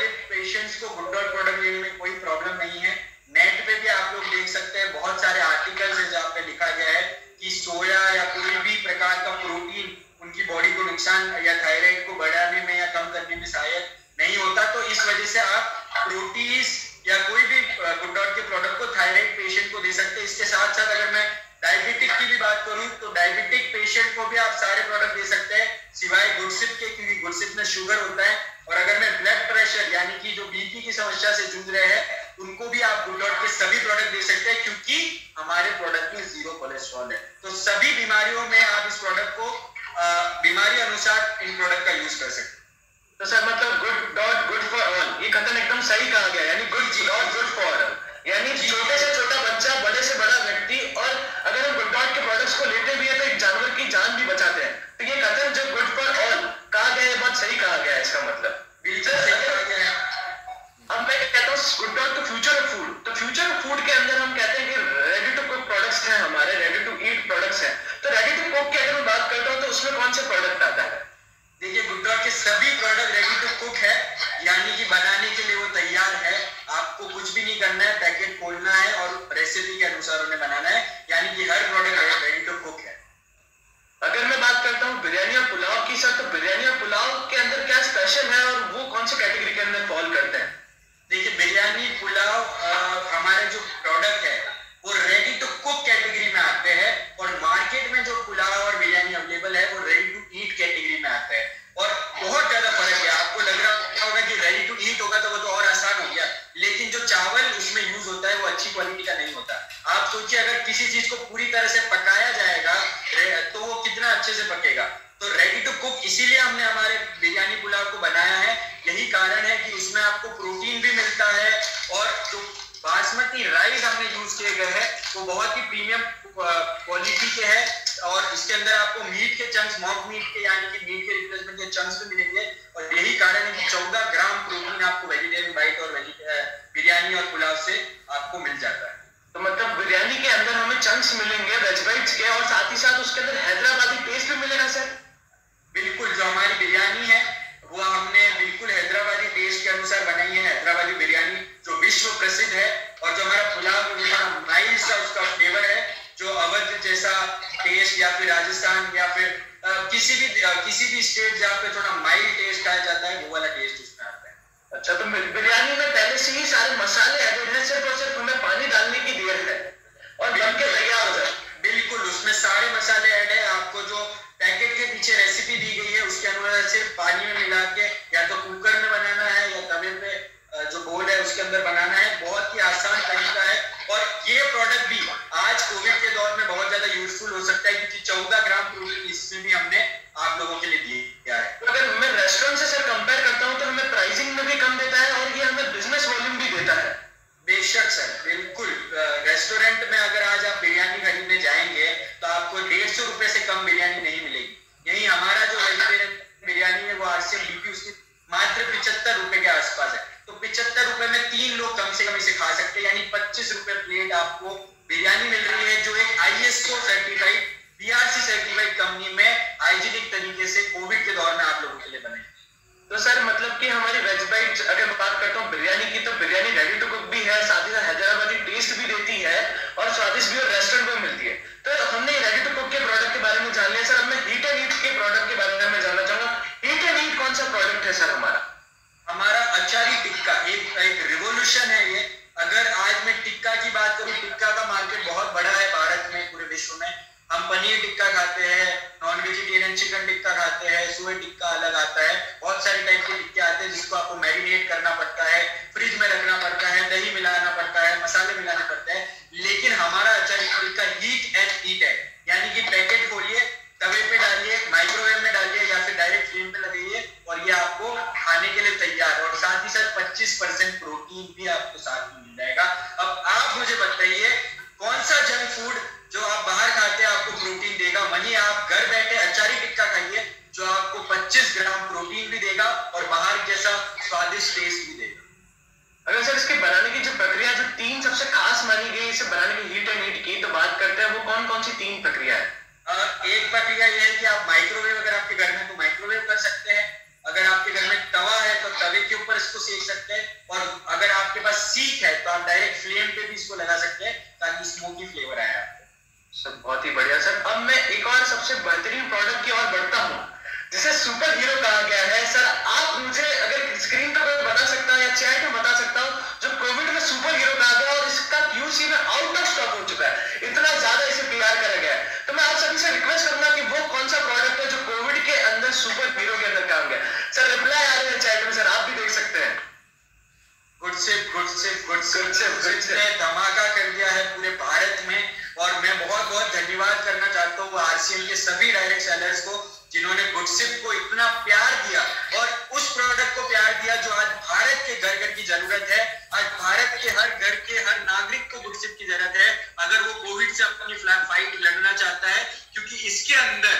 इस वजह से आप प्रोटीज या कोई भी गुड डॉट के प्रोडक्ट को थायराइड पेशेंट को दे सकते हैं। इसके साथ साथ अगर मैं डायबिटिक की भी बात करूं तो डायबिटिक पेशेंट को भी आप सारे प्रोडक्ट दे सकते हैं सिवाय गुडसिप के, क्योंकि गुडसिप में शुगर होता है। और अगर मैं ब्लड प्रेशर यानी कि जो बीपी की समस्या से जूझ रहे हैं उनको भी आप गुड डॉट के सभी प्रोडक्ट दे सकते हैं, क्योंकि हमारे प्रोडक्ट में 0 कोलेस्ट्रॉल है। तो सभी बीमारियों में आप इस प्रोडक्ट को बीमारी अनुसार इन प्रोडक्ट का यूज कर सकते हैं। तो सर मतलब good dot good for all, ये कथन एकदम सही कहा गया, यानी good dot good for all, यानी छोटे से छोटा बच्चा, बड़े से बड़ा व्यक्ति, और अगर हम गुड डॉट के प्रोडक्ट्स को लेते भी है तो एक जानवर की जान भी बचाते हैं। तो ये कथन जो गुड फॉर ऑल कहा गया है बहुत सही कहा गया है, इसका मतलब बिल्कुल सही कहा गया है। अब मैं कहता हूँ good dot to future of food, तो फ्यूचर ऑफ फूड के अंदर हम कहते हैं कि रेडी टू कुक प्रोडक्ट्स हैं हमारे, रेडी टू ईट प्रोडक्ट्स हैं। तो रेडी टू कुक की अगर मैं बात करता हूँ तो उसमें कौन से प्रोडक्ट आता है? देखिए गुड डॉट के सभी प्रोडक्ट रेडी टू कुक है, यानी कि बनाने के लिए वो तैयार है। आपको कुछ भी नहीं करना है, पैकेट खोलना है और रेसिपी के अनुसार उन्हें बनाना है, यानी कि हर प्रोडक्ट रेडी टू कुक है। अगर मैं बात करता हूँ बिरयानी और पुलाव की सर, तो बिरयानी और पुलाव के अंदर क्या स्पेशल है और वो कौन से कैटेगरी के अंदर फॉल करते हैं? देखिए बिरयानी पुलाव हमारे जो प्रोडक्ट है वो रेडी टू कुक कैटेगरी में आते हैं, और मार्केट में जो पुलाव और बिरयानी अवेलेबल है वो रेडी टू ईट कैटेगरी में आता है। और बहुत ज्यादा फर्क है। आपको लग रहा होगा कि रेडी टू ईट होगा तो वो तो और आसान हो गया, लेकिन जो चावल उसमें यूज होता है वो अच्छी क्वालिटी का नहीं होता। आप सोचिए अगर किसी चीज को पूरी तरह से पकाया जाएगा तो वो कितना अच्छे से पकेगा। तो रेडी टू कुक इसीलिए हमने हमारे बिरयानी पुलाव को बनाया है, यही कारण है कि उसमें आपको प्रोटीन भी मिलता है, और जो बासमती राइस हमने यूज किए गए हैं वो बहुत ही प्रीमियम क्वालिटी के हैं, और इसके अंदर आपको मीट के चंक्स, मॉक मीट के यानी कि मीट के रिप्लेसमेंट के चंक्स भी मिलेंगे, और यही कारण है कि 14 ग्राम प्रोटीन आपको वेजिटेरियन बाइट और बिरयानी और पुलाव से आपको मिल जाता है। तो मतलब बिरयानी के अंदर हमें चंक्स मिलेंगे वेज बाइट्स के, और साथ ही साथ उसके अंदर हैदराबादी टेस्ट भी मिलेगा सर? बिल्कुल, जो हमारी बिरयानी है वो हमने बिल्कुल हैदराबादी टेस्ट के अनुसार बनाई है। हैदराबादी बिरयानी जो विश्व प्रसिद्ध है, और जो हमारा पुलाव वो माइल्ड सा उसका फ्लेवर है, जो अवध जैसा टेस्ट या फिर राजस्थान या फिर किसी भी स्टेट जहाँ पे थोड़ा माइल्ड टेस्ट खाया जाता है वो वाला टेस्ट उसमें आता है। अच्छा, तो बिरयानी में पहले से ही सारे मसाले एडेड हैं, सिर्फ और सिर्फ हमें पानी डालने की देर है और बन के तैयार हो जाए। बिल्कुल, उसमें सारे मसाले ऐड है। आपको जो पैकेट के पीछे रेसिपी दी गई है उसके अनुसार सिर्फ पानी में मिला के या तो कुकर में बनाना है या तवे पे जो बोल है उसके अंदर बनाना है। बहुत ही आसान तरीका है, और ये प्रोडक्ट भी आज कोविड के दौर में बहुत ज्यादा यूजफुल हो सकता है, क्योंकि 14 ग्राम प्रोटीन इसमें भी हमने आप लोगों के लिए दिया है। तो अगर मैं रेस्टोरेंट से सर कंपेयर करता हूँ तो हमें प्राइसिंग में भी कम देता है और ये हमें बिजनेस वॉल्यूम भी देता है। बेशक सर, बिल्कुल। रेस्टोरेंट में अगर आज आप बिरयानी खरीदने जाएंगे तो आपको 150 रुपए से कम बिरयानी नहीं मिलेगी। यही हमारा जो वेजिटेरियन बिरयानी है वो आरसीएम बीपी उसकी मात्र 75 रुपए के आसपास है। तो 75 रुपए में 3 लोग कम से कम इसे खा सकते हैं, यानी 25 रुपए प्लेट आपको बिरयानी मिल रही है, जो एक ISO certified, BRC certified company में हाइजीनिक तरीके से कोविड के दौर में आप लोगों के लिए बने। तो सर मतलब कि हमारी वेज बाइट अगर मैं बात करता हूँ बिरयानी की, तो बिरयानी रेडी टू कुक भी है, साथ ही साथ हैदराबादी टेस्ट भी देती है और स्वादिष्ट भी और रेस्टोरेंट में मिलती है। तो हमने रेडी टू कुक के प्रोडक्ट के बारे में जान लिया सर। अब मैं हीट एंड ईट के प्रोडक्ट के बारे में जानना चाहूंगा। हीट एंड ईट कौन सा प्रोडक्ट है सर हमारा? हमारा अचारी टिक्का एक रिवोल्यूशन है ये। अगर आज मैं टिक्का की बात करूं, टिक्का का मार्केट बहुत बड़ा है भारत में, पूरे विश्व में। हम पनीर टिक्का खाते हैं, नॉन वेजिटेरियन चिकन टिक्का खाते हैं, सुअर टिक्का अलग आता है, बहुत सारे टाइप के टिक्के आते हैं जिसको आपको मैरिनेट करना पड़ता है, फ्रिज में रखना पड़ता है, दही मिलाना पड़ता है, मसाले मिलाने पड़ते हैं। लेकिन हमारा अचारी टिक्का हीट एंड ईट है, यानी कि पैकेट खोलिए, तवे पे डालिए, माइक्रोवेव में डालिए या फिर डायरेक्ट फ्लेम पे लगाइए और ये आपको खाने के लिए तैयार। और साथ ही साथ 25% प्रोटीन भी आपको साथ में मिल जाएगा। अब आप मुझे बताइए कौन सा जंक फूड जो आप बाहर खाते हैं आपको प्रोटीन देगा, वहीं आप घर बैठे अचारी टिक्का खाइए जो आपको 25 ग्राम प्रोटीन भी देगा और बाहर जैसा स्वादिष्ट टेस्ट भी देगा। अगर सर इसके बनाने की जो प्रक्रिया, जो 3 सबसे खास मानी गई इसे बनाने की हीट एंड ईट की, तो बात करते हैं वो कौन कौन सी 3 प्रक्रिया है? एक प्रक्रिया यह है कि आप माइक्रोवेव, अगर आपके घर में तो माइक्रोवेव कर सकते हैं, अगर आपके घर में तवा है तो तवे के ऊपर इसको सेक सकते हैं, और अगर आपके पास सीख है तो आप डायरेक्ट फ्लेम पे भी इसको लगा सकते हैं ताकि स्मोकी फ्लेवर आए आपको। सर बहुत ही बढ़िया सर। अब मैं एक और सबसे बेहतरीन प्रोडक्ट की ओर बढ़ता हूँ जिसे सुपर हीरो कहा गया है। सर आप मुझे अगर स्क्रीन पर बता सकते चैट में बता सकता हूँ, जो कोविड में सुपर हीरो कहा गया और इसका क्यूसी में आउट ऑफ स्टॉक हो चुका है, इतना ज्यादा इसे पीआर करा गया है। तो मैं आप सभी से रिक्वेस्ट करूंगा कि वो कौन सा प्रोडक्ट है जो कोविड के अंदर सुपर हीरो के अंदर काम गया। सर रिप्लाई आ रहे हैं चैट में, सर आप भी देख सकते हैं। गुडसिप ने धमाका कर दिया है पूरे भारत में, और मैं बहुत बहुत धन्यवाद करना चाहता हूँ आरसीएम के सभी डायरेक्ट सेलर्स को, जिन्होंने गुडसिप को इतना प्यार दिया और उस प्रोडक्ट को प्यार दिया जो आज भारत के घर घर की जरूरत है। आज भारत के हर घर के हर नागरिक को गुडसिप की जरूरत है अगर वो कोविड से अपनी फाइट लड़ना चाहता है, क्योंकि इसके अंदर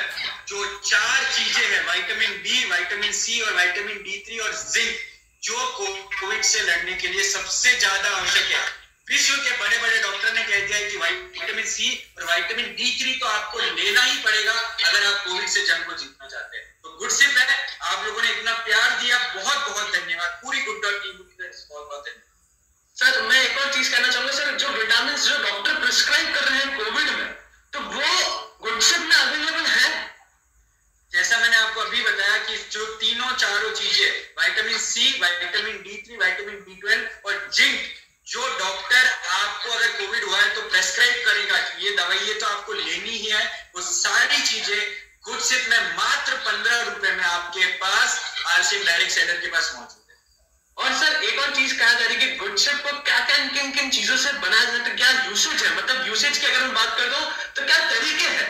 जो 4 चीजें हैं, विटामिन बी, विटामिन सी और विटामिन D3 और जिंक, जो कोविड से लड़ने के लिए सबसे ज्यादा आवश्यक है। विश्व के बड़े बड़े डॉक्टर ने कह दिया है कि विटामिन सी और विटामिन D3 तो आपको लेना ही पड़ेगा अगर आप कोविड से जंग को जीतना चाहते हैं। तो गुडसिप है, आप लोगों ने इतना प्यार दिया, बहुत बहुत धन्यवाद, पूरी गुड डॉट टीम को बहुत बहुत धन्यवाद। सर मैं एक और चीज कहना चाहूंगा, सर जो विटामिन जो डॉक्टर प्रिस्क्राइब कर रहे हैं कोविड में, तो वो गुडसिप में अवेलेबल है। जैसा मैंने आपको अभी बताया कि जो तीनों चारों चीजें, vitamin C, vitamin D3, vitamin B12 और जिंक, जो डॉक्टर आपको अगर कोविड हुआ है तो प्रेस्क्राइब करेगा कि ये दवाई है तो आपको लेनी ही है, वो सारी चीजें गुडसिप में मात्र 15 रुपए में आपके पास आरसीएम डायरेक्ट सेलर के पास मौजूद है। और सर एक और चीज कहा जा रही है कि गुडसिप को क्या क्या किन किन चीजों से बनाया जाता है, क्या यूसेज है, मतलब यूसेज की अगर हम बात कर दो तो क्या तरीके हैं।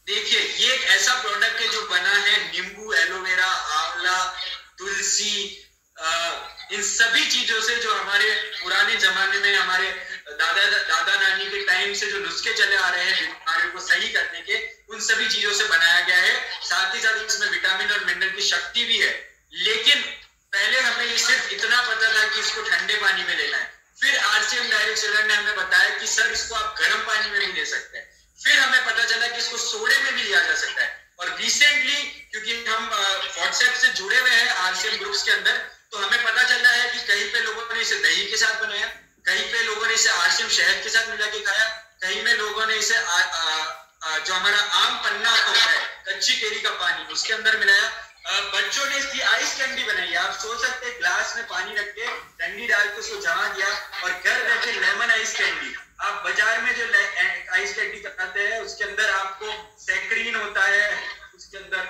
देखिए ये एक ऐसा प्रोडक्ट है जो बना है नींबू, एलोवेरा, आंवला, तुलसी, इन सभी चीजों से, जो हमारे पुराने जमाने में हमारे दादा नानी के टाइम से जो नुस्खे चले आ रहे हैं बीमारियों को सही करने के, उन सभी चीजों से बनाया गया है। साथ ही साथ इसमें विटामिन और मिनरल की शक्ति भी है। लेकिन पहले हमें ये सिर्फ इतना पता था कि इसको ठंडे पानी में लेना है, फिर आरसीएम डायरेक्ट सेलर ने हमें बताया कि सर इसको आप गर्म पानी में भी ले सकते हैं, फिर हमें पता चला कि इसको सोडे में भी लिया जा सकता है। और रिसेंटली क्योंकि हम व्हाट्सएप से जुड़े हुए हैं आरसीएम ग्रुप्स के अंदर, तो हमें पता चला है कि कहीं पे लोगों ने इसे दही के साथ बनाया, कहीं पे लोगों ने इसे आरसीएम शहद के साथ मिला के खाया, कहीं में लोगों ने इसे जो हमारा आम पन्ना होता है, कच्ची केरी का पानी, उसके अंदर मिलाया। बच्चों ने इसकी आइस कैंडी बनाई। आप सोच सकते हैं ग्लास में पानी रख के डंडी डाल के उसको जमा दिया और घर बैठे लेमन आइस कैंडी। आप बाजार में जो आइस कैंडी खाते हैं उसके अंदर आपको सैक्रीन होता है उसके अंदर।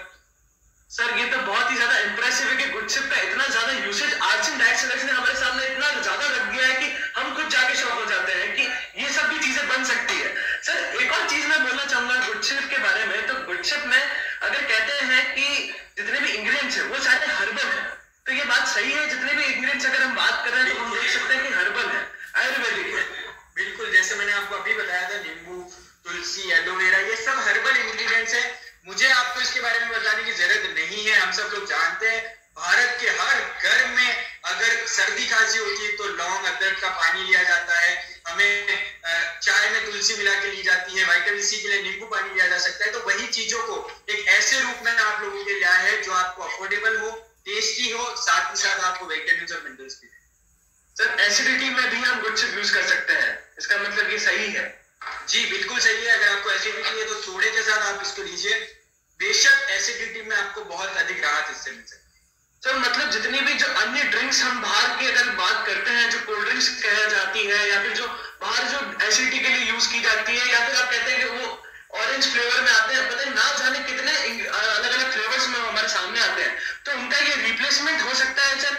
सर ये तो बहुत ही ज्यादा इंप्रेसिव है कि गुडसिप का इतना ज्यादा यूसेज आरसीएम डायरेक्ट सेलर्स ने हमारे सामने इतना ज्यादा रख दिया है कि हम खुद जाके शॉक हो जाते हैं कि ये सब भी चीजें बन सकती है। सर एक और चीज मैं बोलना चाहूंगा गुडसिप के बारे में, तो गुडसिप में अगर कहते हैं कि जितने भी इंग्रेडिएंट्स है वो सारे हर्बल है, तो ये बात सही है? जितने भी इंग्रेडिएंट्स अगर हम बात कर रहे हैं तो हम देख सकते हैं कि हर्बल है, आयुर्वेदिक है। बिल्कुल, जैसे मैंने आपको अभी बताया था, नींबू, तुलसी, एलोवेरा, ये सब हर्बल इंग्रेडिएंट्स है। मुझे आपको इसके बारे में बताने की जरूरत नहीं है, हम सब लोग जानते हैं। भारत के हर घर में अगर सर्दी खांसी होती है तो लौंग अदरक का पानी लिया जाता है, हमें चाय में तुलसी मिला के ली जाती है, विटामिन सी के लिए नींबू पानी लिया जा सकता है। तो वही चीजों को एक ऐसे रूप में आप लोगों के लिए आया है जो आपको अफोर्डेबल हो, टेस्टी हो, साथ ही साथ आपको विटामिन और मिनरल्स भी दे। सर एसिडिटी में भी हम गुडसिप यूज कर सकते हैं, इसका मतलब ये सही है? जी बिल्कुल सही है। अगर आपको एसिडिटी है तो सोडे के साथ आप इसको लीजिए, बेशक एसिडिटी में आपको बहुत अधिक राहत इससे मिल सकती है। सर मतलब जितनी भी जो अन्य ड्रिंक्स हम बाहर की अगर बात करते हैं, जो कोल्ड ड्रिंक्स कहा जाती है या फिर जो बाहर जो एसिडिटी के लिए यूज की जाती है, या फिर आप कहते हैं कि वो ऑरेंज फ्लेवर में आते हैं, पता नहीं ना जाने कितने अलग अलग फ्लेवर्स में हमारे सामने आते हैं, तो उनका ये रिप्लेसमेंट हो सकता है सर?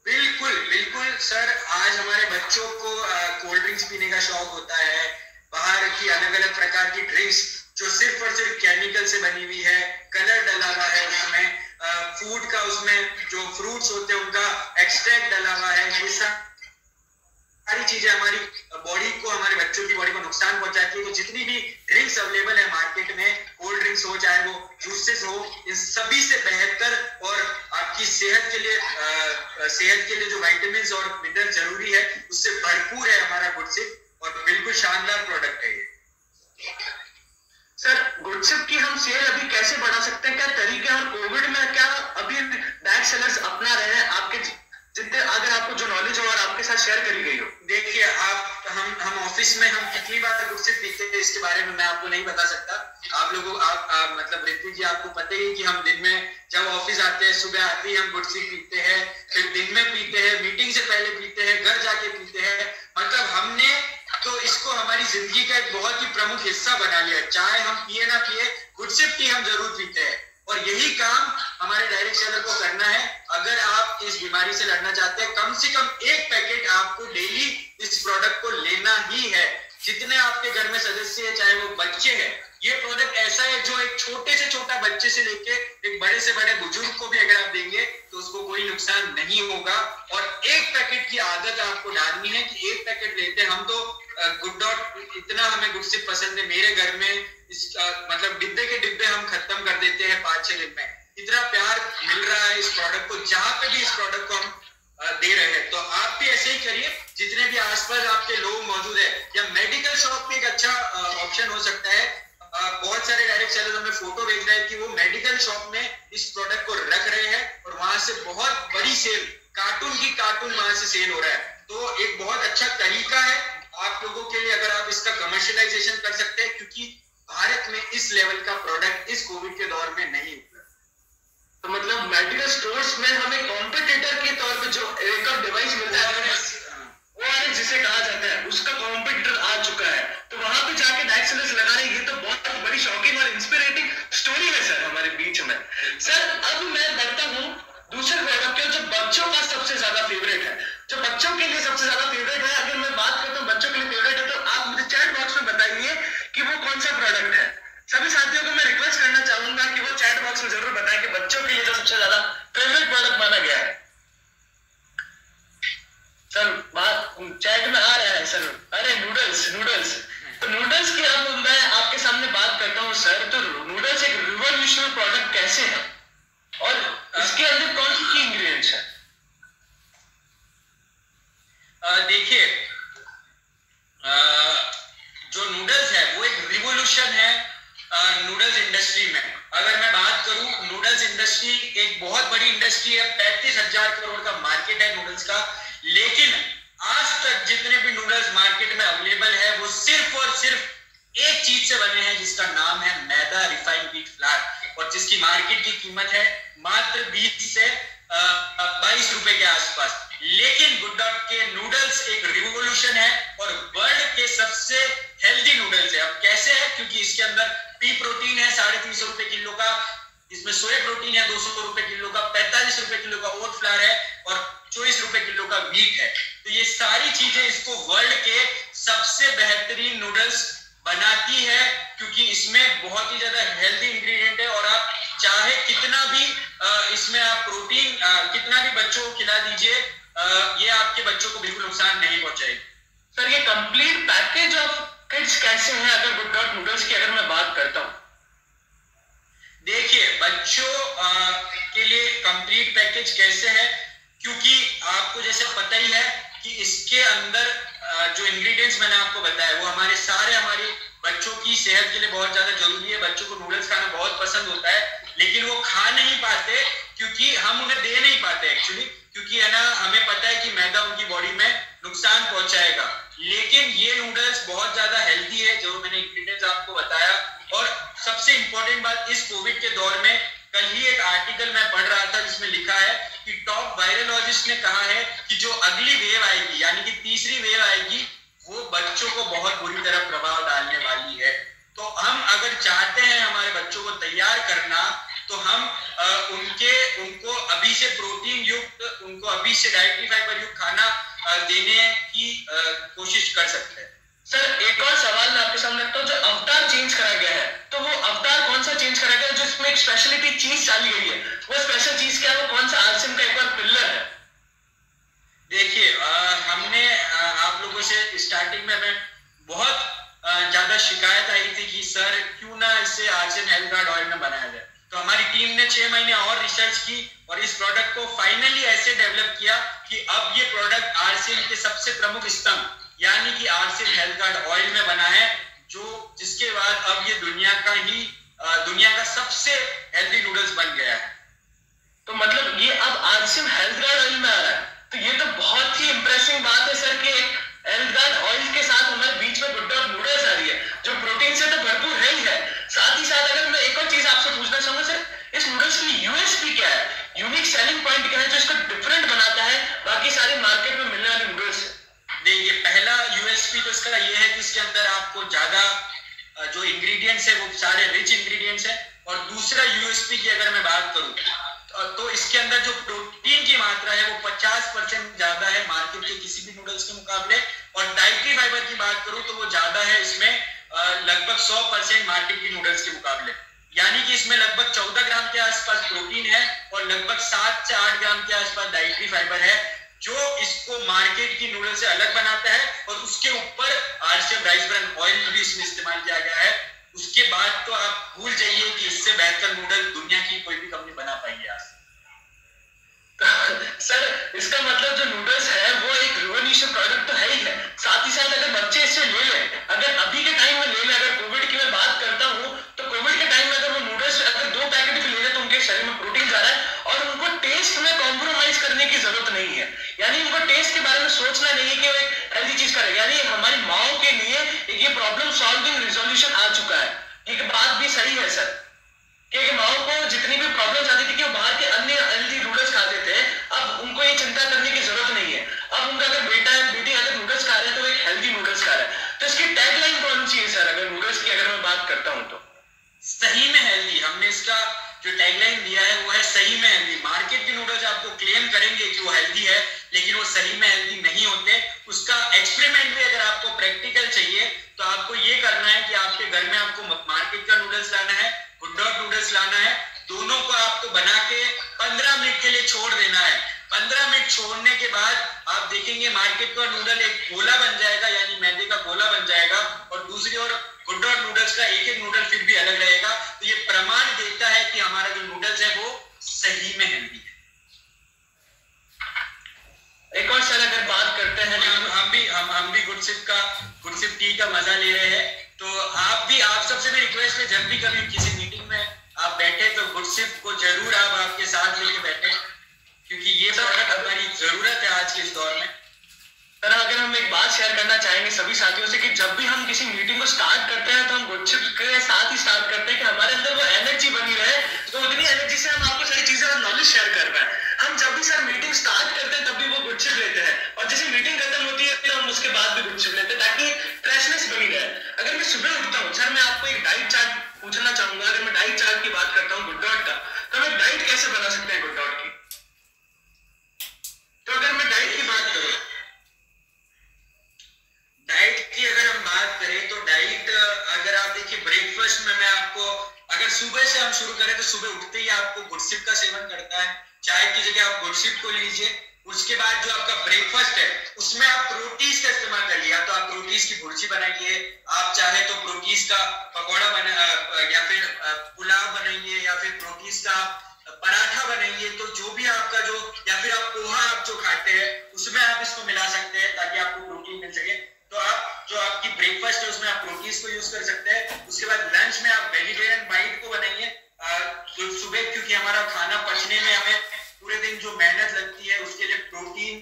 बिल्कुल बिल्कुल सर, आज हमारे बच्चों को कोल्ड ड्रिंक्स पीने का शौक होता है, बाहर की अलग अलग प्रकार की ड्रिंक्स जो सिर्फ और सिर्फ केमिकल से बनी हुई है, कलर डला हुआ है उसमें, फूड का उसमें जो फ्रूट्स होते हैं उनका एक्सट्रैक्ट डला हुआ है, ये सारी चीजें हमारी बॉडी को, हमारे बच्चों की बॉडी को नुकसान पहुंचाती है। तो जितनी भी ड्रिंक्स अवेलेबल है मार्केट में, कोल्ड ड्रिंक्स हो चाहे वो जूसेस हो, इन सभी से बेहतर और आपकी सेहत के लिए जो विटामिन और मिनरल जरूरी है उससे भरपूर है हमारा गुडसिप, और बिल्कुल शानदार प्रोडक्ट है ये। सर गुडसिप की हम सेल अभी कैसे बढ़ा सकते हैं, क्या तरीके और कोविड में क्या अभी डायरेक्ट सेलर्स अपना रहे हैं? आपके जितने अगर आपको जो नॉलेज हो और आपके साथ शेयर करी गई हो। देखिए हम ऑफिस में हम कितनी बार गुडसिप पीते हैं इसके बारे में मैं आपको नहीं बता सकता। आप लोगों मतलब रितु जी आपको पता ही कि हम दिन में जब ऑफिस आते हैं, सुबह आते ही हम गुडसिप पीते हैं, फिर दिन में पीते हैं, मीटिंग्स का एक बहुत ही प्रमुख हिस्सा बना लिया। चाहे हम पिए ना पिए, गुड सिप टी हम जरूर पीते हैं, और यही काम हमारे डायरेक्ट सेलर को करना है। अगर आप इस बीमारी से लड़ना चाहते हैं, कम से कम एक पैकेट आपको डेली इस प्रोडक्ट को लेना ही है। जितने आपके घर में सदस्य है, चाहे वो बच्चे हैं, ये प्रोडक्ट ऐसा है जो एक छोटे से छोटा बच्चे से लेके एक बड़े से बड़े बुजुर्ग को भी अगर आप देंगे तो उसको कोई नुकसान नहीं होगा। और एक पैकेट की आदत आपको डालनी है कि एक पैकेट लेते हैं हम तो गुड डॉट, इतना हमें गुड सिप पसंद है, मेरे घर में इस मतलब डिब्बे के डिब्बे हम खत्म कर देते हैं 5-6 दिन में। इतना प्यार मिल रहा है इस प्रोडक्ट को, जहां पे भी इस प्रोडक्ट को हम दे रहे हैं, तो आप भी ऐसे ही करिए। जितने भी आसपास आपके लोग मौजूद है, या मेडिकल शॉप में एक अच्छा ऑप्शन हो सकता है। बहुत सारे डायरेक्ट सेलर हमें फोटो भेज रहे हैं कि वो मेडिकल शॉप में इस प्रोडक्ट को रख रहे हैं और वहां से बहुत बड़ी सेल, कार्टून की कार्टून वहां से सेल हो रहा है। तो एक बहुत अच्छा तरीका है आप लोगों के लिए, अगर आप इसका कमर्शियलाइजेशन कर सकते हैं, क्योंकि भारत में इस लेवल का प्रोडक्ट इस कोविड के दौर में नहीं उपलब्ध। तो मतलब मेडिकल स्टोर्स में हमें कॉम्पिटिटर के तौर पे जो एक और डिवाइस मिलता है, ओआरएस जिसे कहा जाता है, उसका कॉम्पिटिटर आ चुका है, तो वहां पे जाके डायरेक्ट सेलर्स लगा रहे हैं। ये तो बहुत बड़ी शॉकिंग और इंस्पिरेटिंग स्टोरी है सर हमारे बीच में। सर अब मैं बढ़ता हूँ दूसरे प्रोडक्ट के, जो बच्चों का सबसे ज्यादा फेवरेट है, जो बच्चों के लिए सबसे ज्यादा फेवरेट है। अगर मैं बात करता हूँ बच्चों के लिए फेवरेट है, तो आप मुझे चैट बॉक्स में बताइए कि वो कौन सा प्रोडक्ट है। सभी साथियों को मैं रिक्वेस्ट करना चाहूंगा कि वो चैट बॉक्स में जरूर बताएं कि बच्चों के लिए जो सबसे ज्यादा फेवरेट प्रोडक्ट माना गया है। सर बात चैट में आ रहा है सर, अरे नूडल्स। तो नूडल्स की अब मैं आपके सामने बात करता हूँ सर। तो नूडल्स एक रिवॉल्यूशनरी प्रोडक्ट कैसे है और इसके अंदर कौन सी इंग्रेडिएंट्स है? देखिए, जो नूडल्स है वो एक रिवॉल्यूशन है नूडल्स इंडस्ट्री में। अगर मैं बात करूं, नूडल्स इंडस्ट्री एक बहुत बड़ी इंडस्ट्री है, 35,000 करोड़ का मार्केट है नूडल्स का। लेकिन आज तक जितने भी नूडल्स मार्केट में अवेलेबल है, वो सिर्फ और सिर्फ एक चीज से बने हैं, जिसका नाम है मैदा, रिफाइंड व्हीट फ्लावर, और जिसकी मार्केट की कीमत है मात्र 20 से 22 रुपए के आसपास। लेकिन गुड डॉट के नूडल्स एक रिवॉल्यूशन है और वर्ल्ड के सबसे हेल्दी नूडल्स है। अब कैसे है? क्योंकि इसके अंदर पी प्रोटीन है 350 रुपए किलो का, इसमें सोया प्रोटीन है 200 रुपए किलो का, 45 रुपए किलो का ओट फ्लावर है और 24 रुपए किलो का मीट है। तो ये सारी चीजें इसको वर्ल्ड के सबसे बेहतरीन नूडल्स बनाती है, क्योंकि इसमें बहुत ही ज्यादा हेल्दी इंग्रेडिएंट है। और आप चाहे कितना भी इसमें आप प्रोटीन कितना भी बच्चों को खिला दीजिए, ये आपके बच्चों को बिल्कुल नुकसान नहीं पहुंचाएगी। सर ये कंप्लीट पैकेज ऑफ किड्स कैसे है अगर गुड डॉट नूडल्स की अगर मैं बात करता हूं? देखिए, बच्चों के लिए कंप्लीट पैकेज कैसे है, क्योंकि आपको जैसे पता ही है कि इसके अंदर जो इंग्रेडिएंट्स मैंने आपको बताया वो हमारे बच्चों की सेहत के लिए बहुत ज्यादा जरूरी है। बच्चों को नूडल्स खाना बहुत पसंद होता है, लेकिन वो खा नहीं पाते क्योंकि हम उन्हें दे नहीं पाते एक्चुअली, क्योंकि है ना, हमें पता है कि मैदा उनकी बॉडी में नुकसान पहुंचाएगा। लेकिन ये नूडल्स बहुत ज्यादा हेल्दी है, जो मैंने इंग्रेडिएंट्स आपको बताया। और सबसे इंपॉर्टेंट बात, इस कोविड के दौर में कल ही एक आर्टिकल मैं पढ़ रहा था जिसमें लिखा है कि टॉप वायरोलॉजिस्ट ने कहा है कि जो अगली वेव आएगी, यानी कि तीसरी वेव आएगी, वो बच्चों को बहुत बुरी तरह प्रभाव डालने वाली है। तो हम अगर चाहते हैं हमारे बच्चों को तैयार करना, तो हम उनको अभी से प्रोटीन युक्त, उनको अभी से डाइटरी फाइबर युक्त खाना देने की कोशिश कर सकते हैं। सर एक और सवाल मैं आपके सामने रखता हूँ, जो अवतार चेंज करा गया है, तो वो अवतार कौन सा चेंज करा गया है, जो इसमें एक स्पेशलिटी चीज डाली गई है, वो स्पेशल चीज क्या है, वो कौन सा आरसीएम का एक और पिलर है? देखिए, हमने आप लोगों से स्टार्टिंग में हमें बहुत ज्यादा शिकायत आई थी कि सर क्यों ना इसे आरसीएम हेल्थ गार्ड ऑयल में बनाया जाए। तो हमारी टीम ने 6 महीने और रिसर्च की और इस प्रोडक्ट को फाइनली ऐसे डेवलप किया कि अब ये प्रोडक्ट आरसीएम के सबसे प्रमुख स्तंभ यानी कि आरसीएम हेल्थ गार्ड ऑयल में बना है, जिसके बाद अब ये दुनिया का सबसे हेल्दी नूडल्स बन गया है। तो मतलब ये अब आरसीएम हेल्थ गार्ड ऑयल में आ रहा है, तो ये तो बहुत ही इंप्रेसिंग बात है सर कि एक हेल्थ गार्ड ऑयल के साथ हमारे बीच में गुड डॉट नूडल्स आ रही है, जो प्रोटीन से तो भरपूर है ही है। साथ ही साथ अगर मैं एक और चीज आपसे पूछना चाहूंगा सर, इस नूडल्स की यूएसपी क्या है, यूनिक सेलिंग पॉइंट क्या है जो इसको डिफरेंट बनाता है बाकी सारी मार्केट में मिलने वाली नूडल्स से? देखिए, पहला यूएसपी तो इसका ये है कि इसके अंदर आपको ज्यादा इंग्रेडिएंट्स है वो सारे रिच इंग्रेडिएंट्स है। और दूसरा यूएसपी की अगर मैं बात करूं तो इसके अंदर जो प्रोटीन की मात्रा है वो 50% ज्यादा है मार्केट के किसी भी नूडल्स के मुकाबले। और डाइटरी फाइबर की बात करूं तो वो ज्यादा है इसमें लगभग 100% मार्केट की नूडल्स के मुकाबले। यानी कि इसमें लगभग 14 ग्राम के आसपास प्रोटीन है और लगभग 7 से 8 ग्राम के आसपास डाइटरी फाइबर है, जो इसको मार्केट की नूडल से अलग बनाता है। और उसके ऊपर आरसीएफ राइस ब्रान ऑयल भी इसमें इस्तेमाल किया गया है। उसके बाद तो आप भूल जाइए कि इससे बेहतर नूडल दुनिया की कोई भी कंपनी बना पाएगी आज। सर इसका मतलब जो नूडल्स है वो एक रिवोल्यूशन प्रोडक्ट तो है ही है, साथ ही साथ अगर बच्चे इससे ले लें, अगर अभी के टाइम में ले लें, अगर कोविड की मैं बात करता हूँ तो कोविड के टाइम में अगर वो नूडल्स अगर 2 पैकेट भी ले लें तो उनके शरीर में प्रोटीन जा रहा है और उनको टेस्ट में कॉम्प्रोमाइज करने की जरूरत नहीं है। यानी उनको टेस्ट के बारे में सोचना नहीं है कि वो एक हेल्दी चीज करेगा। यानी हमारी माओ के लिए ये प्रॉब्लम सॉल्विंग रिजोल्यूशन आ चुका है। ये बात भी सही है सर, क्योंकि माओ को जितनी भी प्रॉब्लम्स आती थी कि वो बाहर के अन्य हेल्दी नूडल्स खाते थे, अब उनको ये चिंता करने की जरूरत नहीं है। अब उनका अगर बेटा है बेटी अगर नूडल्स खा रहे हैं तो वो एक हेल्दी नूडल्स खा रहा है। तो इसकी टैगलाइन कौन सी है सर, अगर नूडल्स की अगर मैं बात करता हूँ तो? सही में हेल्दी। हमने इसका जो टैगलाइन दिया है वो है सही में हेल्दी। मार्केट के नूडल्स आपको क्लेम करेंगे कि वो हेल्दी है, लेकिन वो सही में हेल्दी नहीं होते। उसका एक्सपेरिमेंट भी अगर आपको प्रैक्टिकल चाहिए तो आपको ये करना है कि आपके घर में आपको मार्केट का नूडल्स लाना है, गुड डॉट नूडल्स लाना है, दोनों को आपको बना के 15 मिनट के लिए छोड़ देना है। 15 मिनट छोड़ने के बाद आप देखेंगे मार्केट का नूडल एक गोला बन जाएगा, यानी मैदे का गोला बन जाएगा, और दूसरी ओर गुड डॉट नूडल्स का एक एक नूडल फिर भी अलग रहेगा। तो ये प्रमाण देता है कि हमारा जो नूडल्स है वो सही में हेल्दी है। एक और सर अगर बात करते हैं, हम भी गुडसिप टी का मजा ले रहे हैं। तो आप सबसे भी रिक्वेस्ट है, जब भी कभी किसी मीटिंग में आप बैठे तो गुडसिप को जरूर आप आपके साथ लेके बैठे, क्योंकि ये प्रोडक्ट हमारी जरूरत है आज के इस दौर में। सर अगर हम एक बात शेयर करना चाहेंगे सभी साथियों से कि जब भी हम किसी मीटिंग को स्टार्ट करते हैं तो हम गुडसिप के साथ ही स्टार्ट करते हैं कि हमारे अंदर वो एनर्जी बनी रहे, तो उतनी एनर्जी से हम आपको सारी चीजें और नॉलेज शेयर कर पाए। हम जब भी सर मीटिंग स्टार्ट करते हैं तब भी वो गुडसिप लेते हैं, और जैसे मीटिंग खत्म होती है तो हम उसके बाद भी गुडसिप लेते हैं ताकि फ्रेशनेस बनी रहे। अगर मैं सुबह उठता हूँ सर, मैं आपको एक डाइट चार्ट पूछना चाहूंगा। अगर मैं डाइट चार्ट की बात करता हूँ गुड डॉट का, तो हम एक डाइट कैसे बना सकते हैं गुड डॉट की? तो अगर मैं डाइट की बात करूँ, डाइट की अगर हम बात करें तो डाइट अगर आप देखिए ब्रेकफास्ट में मैं आपको अगर सुबह से हम शुरू करें तो सुबह उठते ही आपको गुडसिप का सेवन करता है। चाय की जगह आप गुडसिप को लीजिए। उसके बाद जो आपका ब्रेकफास्ट है उसमें आप प्रोटीज का इस्तेमाल कर लिया, तो आप प्रोटीज की भुर्जी बनाइए, आप चाहे तो प्रोटीज का पकौड़ा बना या फिर पुलाव बनाइए, या फिर प्रोटीज का पराठा बनाइए। तो जो भी आपका जो या फिर आप पोहा आप जो खाते हैं उसमें आप इसको मिला सकते हैं ताकि आपको प्रोटीन मिल सके। तो आप जो आपकी ब्रेकफास्ट है उसमें आप प्रोटीज को यूज कर सकते हैं। उसके बाद लंच में आप वेजिटेरियन बाइट को बनाइए। तो सुबह क्योंकि हमारा खाना पचने में हमें पूरे दिन जो मेहनत लगती है उसके लिए प्रोटीन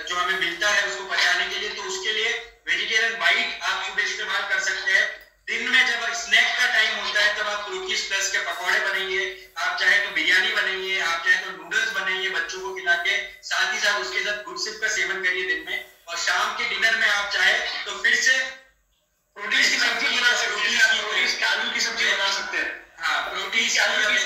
जो हमें मिलता है उसको पचाने के लिए, तो उसके लिए वेजिटेरियन बाइट आप सुबह इस्तेमाल कर सकते हैं। दिन में जब स्नैक का टाइम होता है तब आप प्रोटीज प्लस के पकौड़े बनाइए, आप चाहे तो बिरयानी बनाइए, आप चाहे तो नूडल्स बनाइए बच्चों को खिला के, साथ ही साथ उसके साथ गुडसिप का सेवन करिए दिन में। और शाम के डिनर में आप चाहे तो फिर से प्रोटीन की सब्जी बना सकते हैं, प्रोटीन आलू की सब्जी बना सकते हैं। हाँ, प्रोटीन आलू की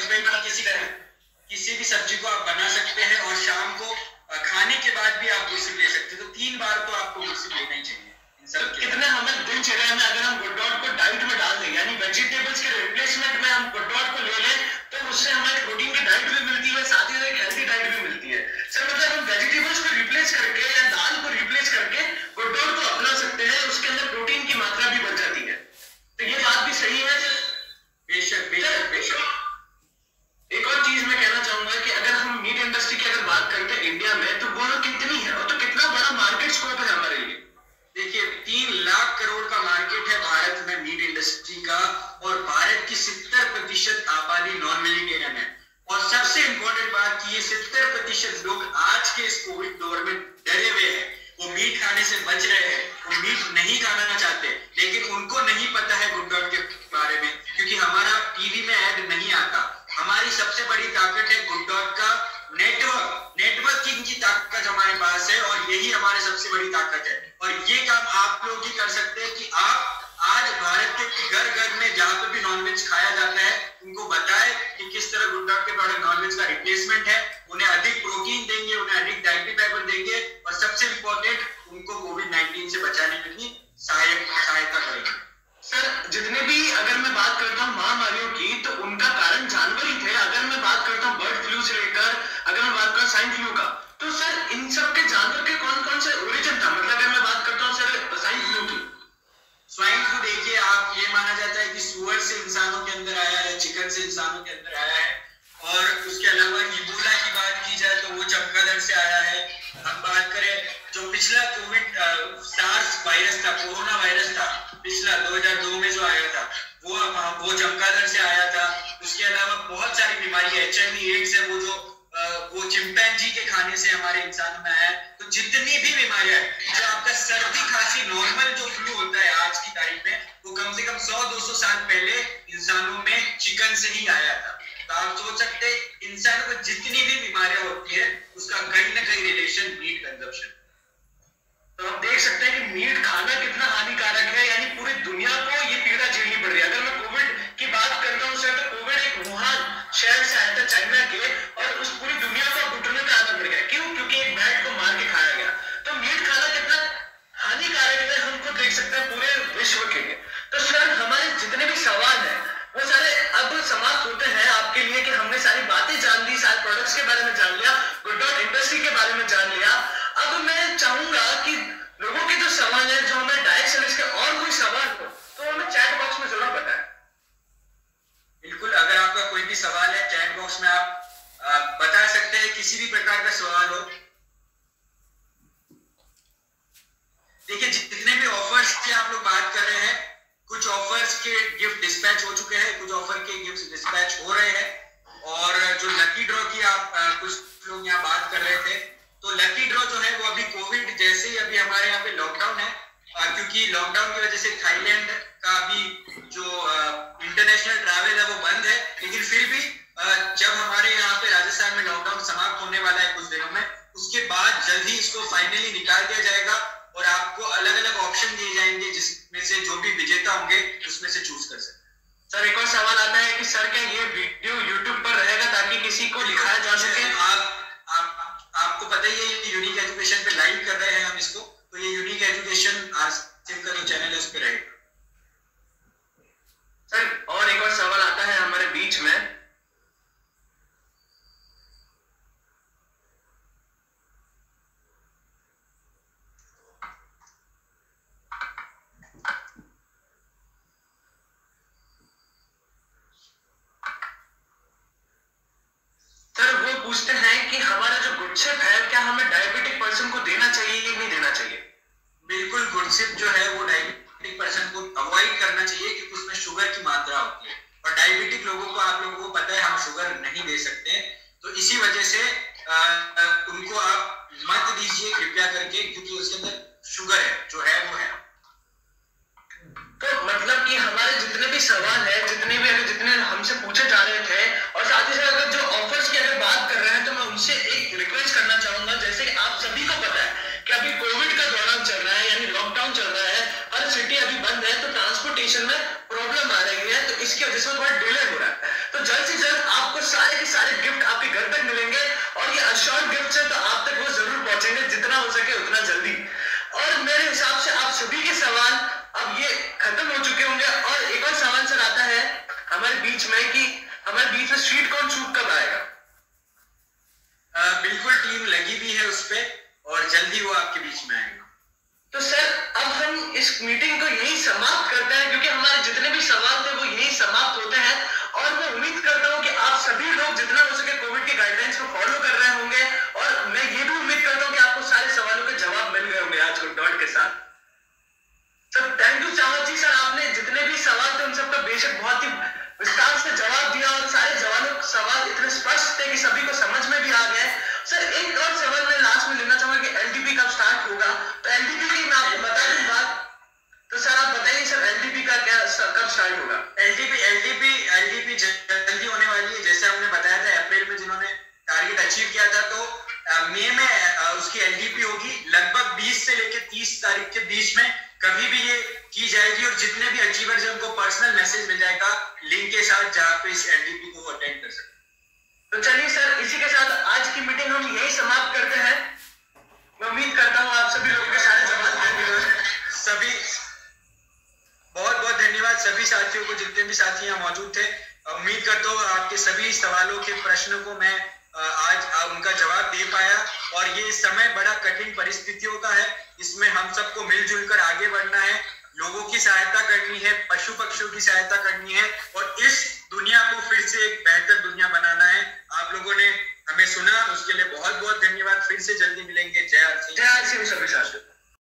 किसी भी सब्जी को आप बना सकते हैं, और शाम को खाने के बाद भी आप गुडसिप ले सकते हैं। तो 3 बार तो आपको गुडसिप लेना ही चाहिए। तो कितने हमें दिनचर्या में अगर हम गुड डॉट को डाइट में डाल दें, यानी वेजिटेबल्स के रिप्लेसमेंट में हम गुड डॉट को ले लें, तो उससे हमें प्रोटीन की डाइट भी मिलती है, साथ ही एक हेल्दी डाइट भी मिलती है। सर मतलब हम वेजिटेबल्स को रिप्लेस करके या दाल को रिप्लेस करके गुड डॉट को अपना सकते हैं, उसके अंदर प्रोटीन की मात्रा भी बढ़ जाती है। तो ये बात भी सही है। बेशक बेशक बेशक। एक और चीज मैं कहना चाहूंगा कि अगर हम मीट इंडस्ट्री की अगर बात करते हैं इंडिया में, तो वो कितनी है और तो कितना बड़ा मार्केट स्कोप है हमारे लिए? देखिए 3 लाख करोड़ का मार्केट है भारत में मीट इंडस्ट्री का, और भारत की 70% आबादी नॉन वेजिटेरियन है। और सबसे इंपॉर्टेंट बात कि ये 70% लोग आज के इस कोविड दौर में डरे हुए हैं, वो मीट खाने से बच रहे हैं, वो मीट नहीं खाना चाहते, लेकिन उनको नहीं पता है गुड डॉट के बारे में, क्योंकि हमारा टीवी में ऐड नहीं आता। हमारी सबसे बड़ी ताकत है गुड डॉट का नेटवर्किंग की ताकत हमारे पास है, और यही हमारी सबसे बड़ी ताकत है। और ये काम आप लोग ही कर सकते हैं कि आप आज भारत के घर घर में जहां पे भी नॉनवेज खाया जाता है उनको बताए कि किस तरह गुड डॉट के प्रोडक्ट नॉनवेज का रिप्लेसमेंट है, उन्हें अधिक प्रोटीन देंगे, उन्हें अधिक डाइटरी फाइबर देंगे और सबसे इंपॉर्टेंट उनको कोविड-19 से बचाने के लिए सहायता करेंगे। सर जितने भी अगर मैं बात करता हूँ महामारियों की तो उनका कारण जानवर ही थे। अगर मैं बात करता हूँ बर्ड फ्लू से लेकर अगर मैं बात करूँ स्वाइन फ्लू का, तो सर इन सब के जानवर के कौन कौन से ओरिजिन था? मतलब अगर मैं बात करता हूँ सर स्वाइन फ्लू की, स्वाइन फ्लू देखिए आप ये माना जाता है कि सुअर से इंसानों के अंदर आया है, चिकन से इंसानों के अंदर आया है, और उसके अलावा इबोला की बात की जाए तो वो चमगादड़ से आया है। हम बात करें जो पिछला कोविड सार्स वायरस था, कोरोना वायरस था पिछला 2002 में जो आया था वो चमगादड़ से आया था। उसके अलावा बहुत सारी बीमारी HIV एड्स है वो चिंपैंजी के खाने से हमारे इंसानों में आया है। तो जितनी भी बीमारियां जो आपका सर्दी खांसी नॉर्मल जो फ्लू होता है आज की तारीख में वो कम से कम 100-200 साल पहले इंसानों में चिकन से ही आया था। तो आप सोच सकते हैं इंसानों को जितनी भी बीमारियां होती है उसका कहीं ना कहीं रिलेशन मीट कंजप्शन। तो आप देख सकते हैं कि मीट खाना कितना हानिकारक है, यानी पूरी दुनिया को ये पीड़ा झेलनी पड़ रही है। अगर मैं कोविड की बात करता हूँ सर, तो कोविड एक वुहान शहर से आया था चाइना के, और उस पूरी दुनिया को घुटने पे आना पड़ गया। क्यों? क्योंकि एक बैट को मार के खाया गया। तो मीट खाना कितना हानिकारक है हम खुद देख सकते हैं पूरे विश्व के लिए। तो सर हमारे जितने भी सवाल है वो सारे अब समाप्त होते हैं आपके लिए कि हमने सारी बातें जान ली, सारे प्रोडक्ट्स के बारे में जान लिया, गुड डॉट इंडस्ट्री के बारे में जान लिया। अब मैं चाहूंगा कि लोगों के जो सवाल है, जो हमें डायरेक्ट सर्विस के और कोई सवाल हो तो हमें चैट बॉक्स में जरूर बताएं। बिल्कुल, अगर आपका कोई भी सवाल है चैट बॉक्स में आप बता सकते हैं, किसी भी प्रकार का सवाल हो। देखिए जितने भी ऑफर्स की आप लोग बात कर रहे हैं, कुछ ऑफर्स के गिफ्ट डिस्पैच हो चुके हैं, कुछ ऑफर के गिफ्ट डिस्पैच हो रहे हैं, और जो लकी ड्रॉ की आप कुछ लोग यहाँ बात कर रहे थे, तो लकी ड्रॉ जो है वो अभी कोविड जैसे ही अभी हमारे यहाँ पे लॉकडाउन है, क्योंकि लॉकडाउन की वजह से थाईलैंड का भी जो इंटरनेशनल ट्रैवल है वो बंद है, लेकिन फिर भी जब हमारे यहाँ पे राजस्थान में लॉकडाउन समाप्त होने वाला है कुछ दिनों में, उसके बाद जल्द ही इसको फाइनली निकाल दिया जाएगा और आपको अलग अलग ऑप्शन दिए जाएंगे जिसमें से जो भी विजेता होंगे उसमें से चूज कर सकते हैं। सर एक और सवाल आता है कि सर क्या ये वीडियो YouTube पर रहेगा ताकि किसी को दिखाया जा सके? आपको पता ही है ये यूनिक एजुकेशन पे लाइव कर रहे हैं हम इसको, तो ये यूनिक एजुकेशन आरसीएम का जो चैनल है उस पे रहेगा। सर और एक और सवाल आता है हमारे बीच में, सर वो पूछते हैं कि हमारा जो गुडशिप है क्या हमें डायबिटिक पर्सन को देना चाहिए या नहीं देना चाहिए? बिल्कुल, गुडशिप जो है वो डायबिटिक पर्सन को अवॉइड करना चाहिए क्योंकि उसमें शुगर की मात्रा होती है, और डायबिटिक लोगों को आप लोगों को पता है हम शुगर नहीं दे सकते, तो इसी वजह से उनको आप मत दीजिए कृपया करके, क्योंकि उसके अंदर शुगर है जो है वो है। तो मतलब कि हमारे जितने भी सवाल है, जितने हमसे पूछे जा रहे थे, और साथ ही साथ अगर जो ऑफर्स की अगर बात कर रहे हैं तो मैं उनसे एक रिक्वेस्ट करना चाहूंगा, जैसे कि आप सभी को पता है कि अभी कोविड का दौरान चल रहा है, यानी लॉकडाउन चल रहा है, हर सिटी अभी बंद है, तो ट्रांसपोर्टेशन में प्रॉब्लम आ रही है, तो इसकी वजह से थोड़ा डिले हो रहा है। तो जल्द से जल्द आपको सारे के सारे गिफ्ट आपके घर तक मिलेंगे, और ये अश्योर्ड गिफ्ट है तो आप तक वो जरूर पहुंचेंगे जितना हो सके उतना जल्दी। और मेरे हिसाब से आप सभी के सवाल अब ये खत्म हो चुके होंगे। और एक और सवाल सर आता है हमारे बीच में कि हमारे बीच में स्वीट कॉर्न सूप कब आएगा? बिल्कुल, टीम लगी भी है उस पे और जल्दी वो आपके बीच में आएगा। तो सर अब हम इस मीटिंग को यही समाप्त करते हैं, क्योंकि हमारे जितने भी सवाल थे वो यही समाप्त होते हैं, और मैं उम्मीद करता हूं कि आप सभी लोग जितना हो सके कोविड के गाइडलाइंस को फॉलो कर रहे होंगे, और मैं ये भी उम्मीद करता हूं कि आपको सारे सवालों के जवाब मिल गए होंगे आज गुड डॉट के साथ। सर थैंक यू चावल जी, सर आपने जितने भी सवाल थे उन सबका बेशक बहुत ही विस्तार से जवाब दिया, और सारे सवाल इतने स्पष्ट थे कि सभी को समझ में भी आ गए। सर एक और सवाल मैं लास्ट में लेना चाहूंगा कि एलडीपी कब स्टार्ट होगा? तो एलडीपी की मैं आपको बता दूं बात, तो सर आप बताइए सर एलडीपी का क्या कब स्टार्ट होगा? एलडीपी जल्दी होने वाली है, जैसे हमने बताया था अप्रैल में जिन्होंने टारगेट अचीव किया था, तो मई में उसकी एलडीपी होगी। लगभग 20 से लेकर 30 तारीख के बीच में कभी भी ये की जाएगी, और जितने भी अचीवर्स हैं उनको पर्सनल मैसेज मिल जाएगा लिंक के साथ, जहाँ पे इस एनडीपी को अटेंड कर सकते। तो चलिए सर, इसी के साथ आज की मीटिंग हम यही समाप्त करते हैं। मैं उम्मीद करता हूँ आप सभी लोगों के सारे सवाल सभी बहुत बहुत धन्यवाद सभी साथियों को, जितने भी साथी यहाँ मौजूद थे। उम्मीद करता हूँ आपके सभी सवालों के प्रश्न को मैं आज उनका जवाब दे पाया। और ये समय बड़ा कठिन परिस्थितियों का है, इसमें हम सबको मिलजुल कर आगे बढ़ना है, लोगों की सहायता करनी है, पशु पक्षियों की सहायता करनी है, और इस दुनिया को फिर से एक बेहतर दुनिया बनाना है। आप लोगों ने हमें सुना, उसके लिए बहुत बहुत धन्यवाद। फिर से जल्दी मिलेंगे। जय आर सिंह। जय आर सिंह सभी साथियों।